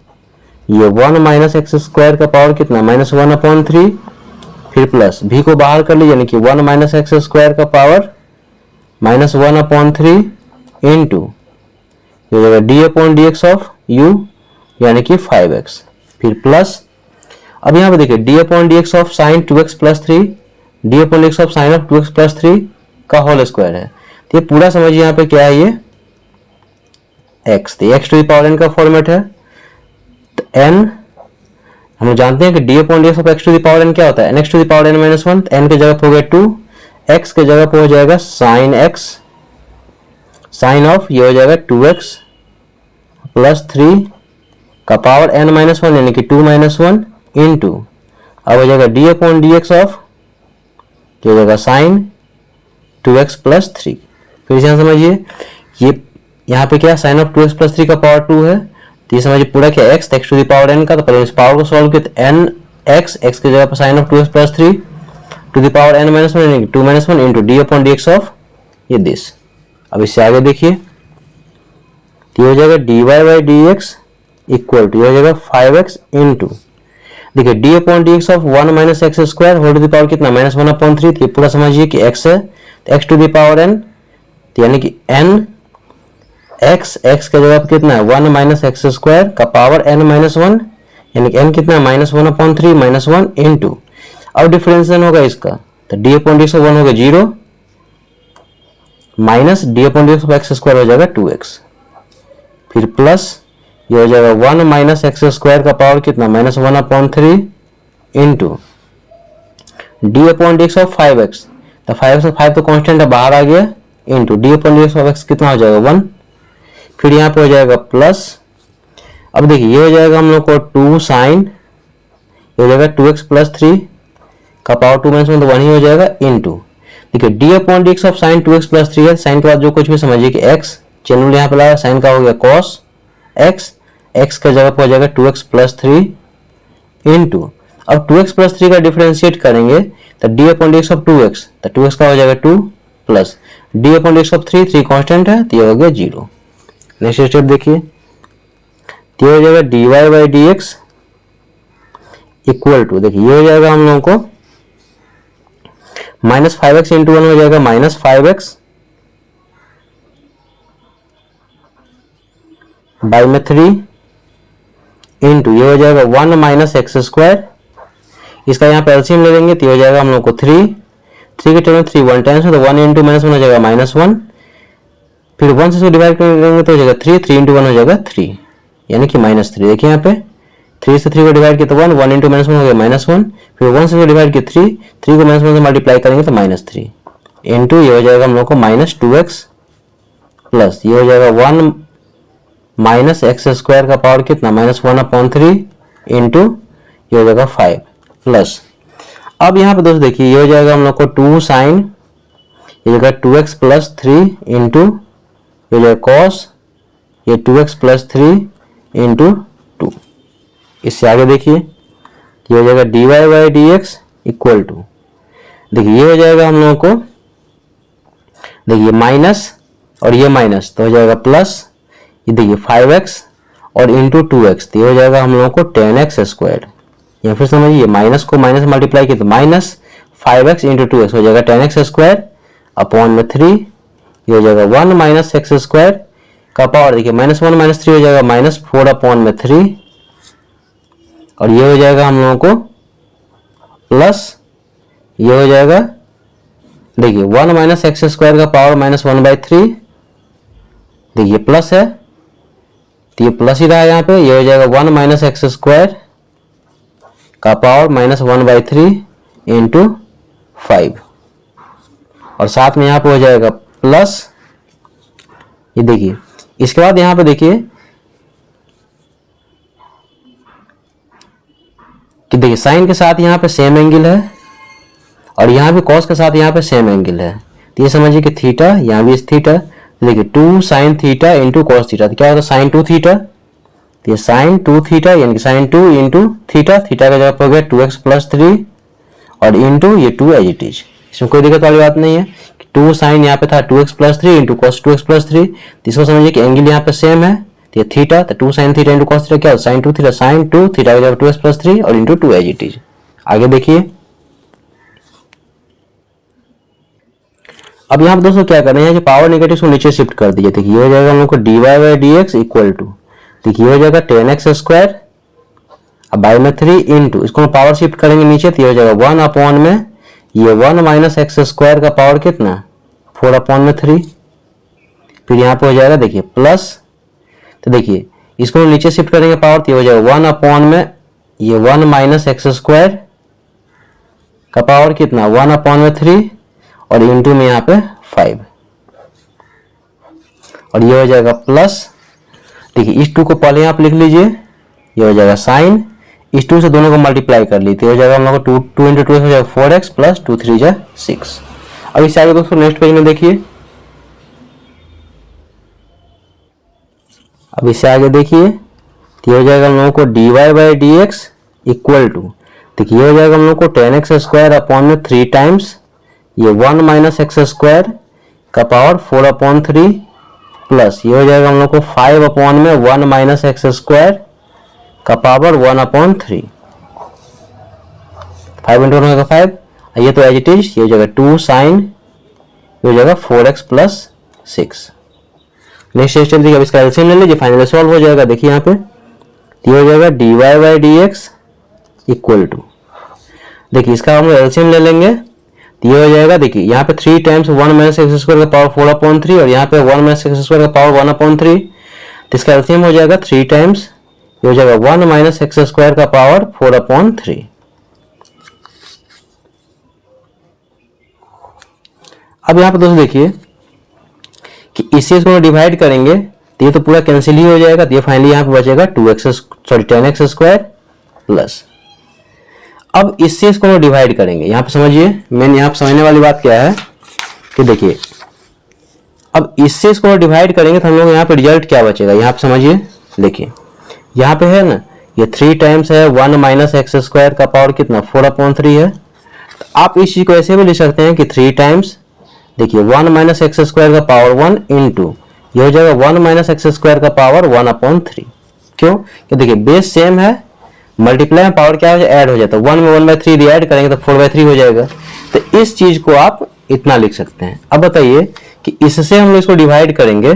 ये 1 माइनस एक्स स्क्वायर का पावर कितना -1/3, फिर प्लस v को बाहर कर लिया यानी कि 1 माइनस एक्स स्क्वायर का पावर -1/3 इंटू ये हो जाएगा d upon d x of u यानी कि 5x, फिर प्लस अब यहाँ पे देखिए d upon d x of sine 2x plus 3, D upon d x of sine of 2x plus 3 का होल स्क्वायर है। तो ये पूरा समझिए यहाँ पे क्या है, ये x, तो x to the power n का फॉर्मेट है, तो n हम जानते हैं कि d upon d x of x to the power n क्या होता है nx to the power n minus 1, n के जगह पे हो गया 2, x के जगह पे हो जाएगा साइन x, साइन ऑफ ये हो जाएगा 2x प्लस 3 का पावर n माइनस 1 यानी कि 2 माइनस 1 इंटू अब हो जाएगा d upon d x of हो जाएगा साइन 2x प्लस 3। फिर से समझिए ये यहाँ पे क्या साइन ऑफ 2x प्लस 3 का पावर 2 है, तो ये समझिए पूरा क्या x to the power n का, तो पहले इस पावर को सॉल्व किया तो n x के जगह पर sine of 2x plus 3 to the power n minus 1 यानी कि 2 minus 1 into d upon d x of ये दिस। अब इससे आगे देखिए तो ये हो जाएगा d y by d x equal to हो जाएगा 5x इंटू देखिए d upon d x of 1 minus x square whole to the power कितना -1/3, तो ये पूरा समझिए कि x है तो x to the power n, तो यानी कि n x के जगह पर कितना है 1 माइनस एक्स स्क्वायर का पावर n माइनस 1 यानी कि n कितना है -1/3 माइनस 1 इंटू अब डिफरेंशिएशन होगा इसका तो d upon d x of 1 होगा 0 minus d upon d x of x square हो जाएगा 2x, फिर प्लस ये हो जाएगा 1 माइनस एक्स स्क्वायर का पावर कितना -1/3 into d upon d x of 5x, तो 5x और 5 तो कांस्टेंट है बाहर आ गया into d upon d x of x कितना हो जाएगा 1, फिर यहाँ पे हो जाएगा प्लस अब देखिए ये हो जाएगा हम लोग को 2 साइन ये हो जाएगा 2x प्लस 3 का पावर 2 माइनस 1 तो 1 ही हो जाएगा इंटू देखिए d upon d x of sine 2x plus 3 है, साइन के बाद जो कुछ भी समझिए कि x चैनल यहाँ पे लगा साइन का हो गया cos x, x के जगह पर हो जाएगा 2x प्लस 3 इंटू अब 2x प्लस 3 का डिफरेंशिएट करेंगे तो d upon d x of 2x, तो 2x का हो जाएगा 2 plus D upon d x of 3 constant है तो ये हो गया 0। नेक्स्ट स्टेप देखिए तो ये हो जाएगा d y by d x equal to देखिए ये हो जाएगा हम लोगों को -5x इंटू 1 हो जाएगा -5x बाई में 3 इंटू ये हो जाएगा 1 माइनस एक्स स्क्वायर, इसका यहाँ पे एलसीएम ले लेंगे तो ये हो जाएगा हम लोग को 3 के टर्म में 3 1 टाइम्स है तो 1 इंटू -1 हो जाएगा -1, फिर 1 से इसको डिवाइड करेंगे तो हो जाएगा 3 इंटू 1 हो जाएगा 3 यानी कि -3। देखिए यहाँ पे 3 से 3 को डिवाइड किया तो 1 इंटू -1 हो गया -1, फिर 1 से डिवाइड किया 3 को -1 से मल्टीप्लाई करेंगे तो -3 इंटू ये हो जाएगा हम लोग को -2x प्लस ये हो जाएगा 1 माइनस एक्स स्क्वायर का पावर कितना -1/3 इंटू ये हो जाएगा 5 प्लस अब यहाँ पे दोस्तों देखिए ये हो जाएगा हम लोग को 2 साइन ये हो जाएगा 2x प्लस 3 इंटू ये हो जाएगा cos ये 2x प्लस 3 इंटू 2। इससे आगे देखिए ये हो जाएगा d y by d x equal to देखिए ये हो जाएगा हम लोगों को देखिए माइनस और ये माइनस तो हो जाएगा प्लस ये देखिए 5x और इंटू 2x तो ये हो जाएगा हम लोगों को 10x स्क्वायर, या फिर समझिए माइनस को माइनस मल्टीप्लाई किया तो -5x इंटू 2x हो जाएगा 10x स्क्वायर अपॉन में 3 ये हो जाएगा 1 माइनस एक्स स्क्वायर का पावर देखिए -1 माइनस 3 हो जाएगा -4 अपॉन में 3 और ये हो जाएगा हम लोगों को प्लस ये हो जाएगा देखिए 1 माइनस एक्स स्क्वायर का पावर -1/3 देखिए प्लस है तो ये प्लस ही रहा यहाँ पे, ये हो जाएगा 1 माइनस एक्स स्क्वायर का पावर -1/3 इंटू 5, और साथ में यहाँ पे हो जाएगा प्लस, ये देखिए। इसके बाद यहाँ पे देखिए कि देखिए साइन के साथ यहाँ पे सेम एंगल है और यहाँ भी कॉस के साथ यहाँ पे सेम एंगल है, तो ये समझिए कि थीटा, यहाँ भी थीटा। देखिए 2 sine theta into cos theta, तो क्या होता है साइन 2 थीटा, तो ये साइन 2 थीटा यानी कि साइन 2 इंटू थीटा, थीटा का जगह पर हो गया 2x + 3 और इंटू ये 2 एज इट इज। इसमें कोई दिक्कत वाली बात नहीं है। 2 साइन यहाँ पे था 2x + 3 इंटू कॉस 2x + 3, तो इसको समझिए कि एंगल यहाँ पे सेम है, तो ये थीटा, तो 2 sine theta into cos theta क्या होता है साइन 2 थीटा, साइन 2 थीटा का जगह 2x + 3 और इंटू 2 एज इट इज। आगे देखिए अब यहाँ पे दोस्तों क्या कर रहे हैं, जो पावर नेगेटिव को नीचे शिफ्ट कर दीजिए। देखिए ये हो जाएगा हम लोग को dy/dx इक्वल टू, देखिए ये हो जाएगा 10x², अब बाई में 3 इंटू, इसको हम पावर शिफ्ट करेंगे नीचे, तो ये हो जाएगा 1 अपॉन में ये 1 माइनस x² का पावर कितना 4/3, फिर यहाँ पे हो जाएगा देखिए प्लस, तो देखिए इसको नीचे शिफ्ट करेंगे पावर, तो ये हो जाएगा 1 अपॉन में ये 1 माइनस x² का पावर कितना 1/3 और इंटू में यहाँ पे 5, और ये हो जाएगा प्लस। देखिए इस 2 को पहले यहाँ पे लिख लीजिए, ये हो जाएगा साइन, इस 2 से दोनों को मल्टीप्लाई कर लीजिए, हो जाएगा हम लोग को 2 इंटू 2 हो जाएगा 4x प्लस 2 3 जा 6। अब इससे आगे दोस्तों नेक्स्ट पेज में देखिए, अब इससे आगे देखिए तो ये हो जाएगा हम लोगों को dy/dx इक्वल टू, देखिए ये हो जाएगा हम लोग को 10x² अपॉन में 3 टाइम्स ये 1 माइनस x² का पावर 4/3 प्लस ये हो जाएगा हम लोग को 5 अपॉन में 1 माइनस x² का पावर 1/3, 5 इंटू 1 होगा 5, ये तो एज इट इज, ये हो जाएगा 2 साइन, ये हो जाएगा 4x + 6। नेक्स्ट स्टेप देखिए, अब इसका एलसीएम ले लीजिए, फाइनली सॉल्व हो जाएगा। देखिए यहाँ पे ये हो जाएगा dy/dx इक्वल टू, देखिए इसका हम एलसीएम ले लेंगे, तो ये हो जाएगा देखिए यहाँ पे 3 टाइम्स 1 माइनस x² का पावर 4/3 और यहाँ पे 1 माइनस x² का पावर 1/3, तो इसका एलसीएम हो जाएगा 3 टाइम्स, ये हो जाएगा 1 माइनस x² का पावर 4/3। अब यहाँ पे दोस्तों देखिए कि इससे इसको डिवाइड करेंगे तो ये तो पूरा कैंसिल ही हो जाएगा, तो ये फाइनली यहाँ पे बचेगा 10x² प्लस। अब इससे इसको हम डिवाइड करेंगे, यहाँ पे समझिए मेन यहाँ पे समझने वाली बात क्या है कि देखिए अब इससे इसको डिवाइड करेंगे तो हम लोग यहाँ पे रिजल्ट क्या बचेगा, यहाँ पे समझिए। देखिए यहाँ पे है ना ये 3 टाइम्स है 1 माइनस x² का पावर कितना 4/3 है, तो आप इस चीज को ऐसे भी लिख सकते हैं कि 3 टाइम्स देखिए 1 माइनस x² का पावर 1 इंटू ये हो जाएगा 1 माइनस x² का पावर 1/3। क्यों, कि देखिए बेस सेम है, मल्टीप्लाई में पावर क्या हो जाए ऐड हो जाता है, 1 में 1/3 ऐड करेंगे तो 4/3 हो जाएगा, तो इस चीज को आप इतना लिख सकते हैं। अब बताइए कि इससे हम लोग इसको डिवाइड करेंगे,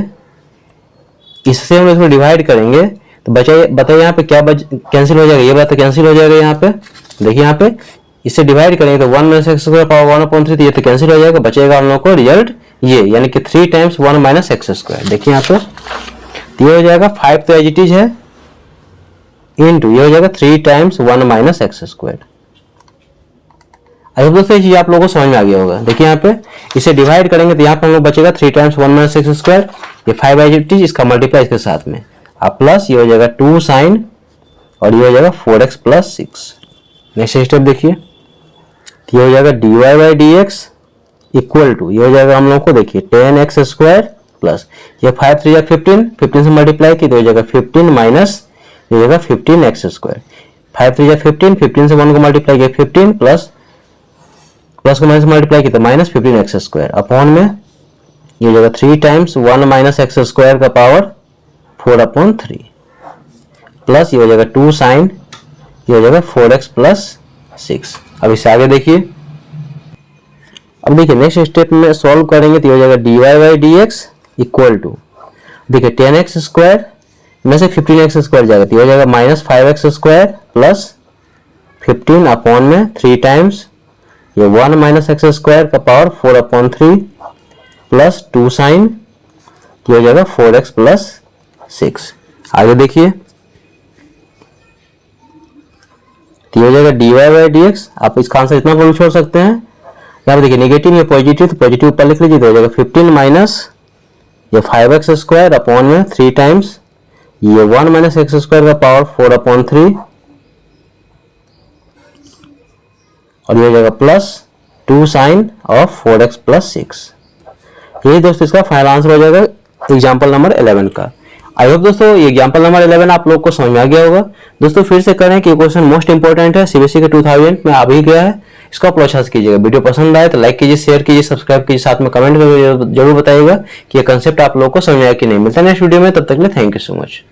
इससे हम लोग इसको डिवाइड करेंगे तो बताइए यहाँ पे क्या कैंसिल हो जाएगा, ये बात तो कैंसिल हो जाएगा। यहाँ पे देखिए यहाँ पे इससे डिवाइड करेंगे तो 1 माइनस x² पावर 1/3, तो ये तो कैंसिल हो जाएगा, बचेगा हम लोग को रिजल्ट ये यानी कि 3 टाइम्स 1 माइनस x²। देखिए यहाँ पे तो ये हो जाएगा 5 तो एज इट इज है इंटू ये हो जाएगा 3 टाइम्स 1 माइनस x²। अब दोस्तों ये चीज आप लोगों को समझ में आ गया होगा। देखिए यहाँ पे इसे डिवाइड करेंगे तो यहाँ पे हम लोग बचेगा 3 टाइम्स 1 माइनस x², ये 5 एज इट इज, इसका मल्टीप्लाई इसके साथ में अब प्लस ये हो जाएगा 2 साइन और ये हो जाएगा 4x + 6। नेक्स्ट स्टेप देखिए, ये हो जाएगा dy/dx इक्वल टू ये हो जाएगा हम लोग को देखिए 10x² प्लस ये 5 3 या 15 से मल्टीप्लाई की तो हो जाएगा 15 माइनस ये हो जाएगा 15x², 5 3 या 15 से 1 को मल्टीप्लाई किया 15 प्लस को माइनस मल्टीप्लाई किया तो माइनस 15x² अपॉन में ये हो जाएगा 3 टाइम्स 1 माइनस x² का पावर 4/3 प्लस ये हो जाएगा 2 साइन ये हो जाएगा 4x + 6। अब इससे आगे देखिए, अब देखिए नेक्स्ट स्टेप में सॉल्व करेंगे तो ये हो जाएगा dy/dx इक्वल टू देखिए 10x² में से 15x² जाएगा तो ये हो जाएगा माइनस 5x² प्लस 15 अपॉन में 3 टाइम्स ये 1 माइनस x² का पावर 4/3 प्लस 2 साइन तो ये हो जाएगा 4x प्लस 6। आगे देखिए, तो ये हो जाएगा dy बाई dx। आप इसका आंसर इतना भी छोड़ सकते हैं, यहाँ पे देखिए नेगेटिव या पॉजिटिव, तो पॉजिटिव ऊपर लिख लीजिए, तो हो जाएगा 15 माइनस ये 5x स्क्वायर अपॉन में 3 टाइम्स ये 1 माइनस एक्स स्क्वायर का पावर 4/3 और ये हो जाएगा plus 2 sign of 4x plus 6। यही दोस्तों इसका फाइनल आंसर हो जाएगा एग्जाम्पल नंबर 11 का। आई होप दोस्तों ये एग्जाम्पल नंबर 11 आप लोग को समझ में आ गया होगा। दोस्तों फिर से करें कि क्वेश्चन मोस्ट इंपोर्टेंट है, सीबीएसई के 2000 में आ भी गया है, इसका आप अच्छा से कीजिएगा। वीडियो पसंद आए तो लाइक कीजिए, शेयर कीजिए, सब्सक्राइब कीजिए, साथ में कमेंट करके जरूर बताइएगा कि ये कंसेप्ट आप लोग को समझ आया कि नहीं। मिलता है नेक्स्ट वीडियो में, तब तक के लिए थैंक यू सो मच।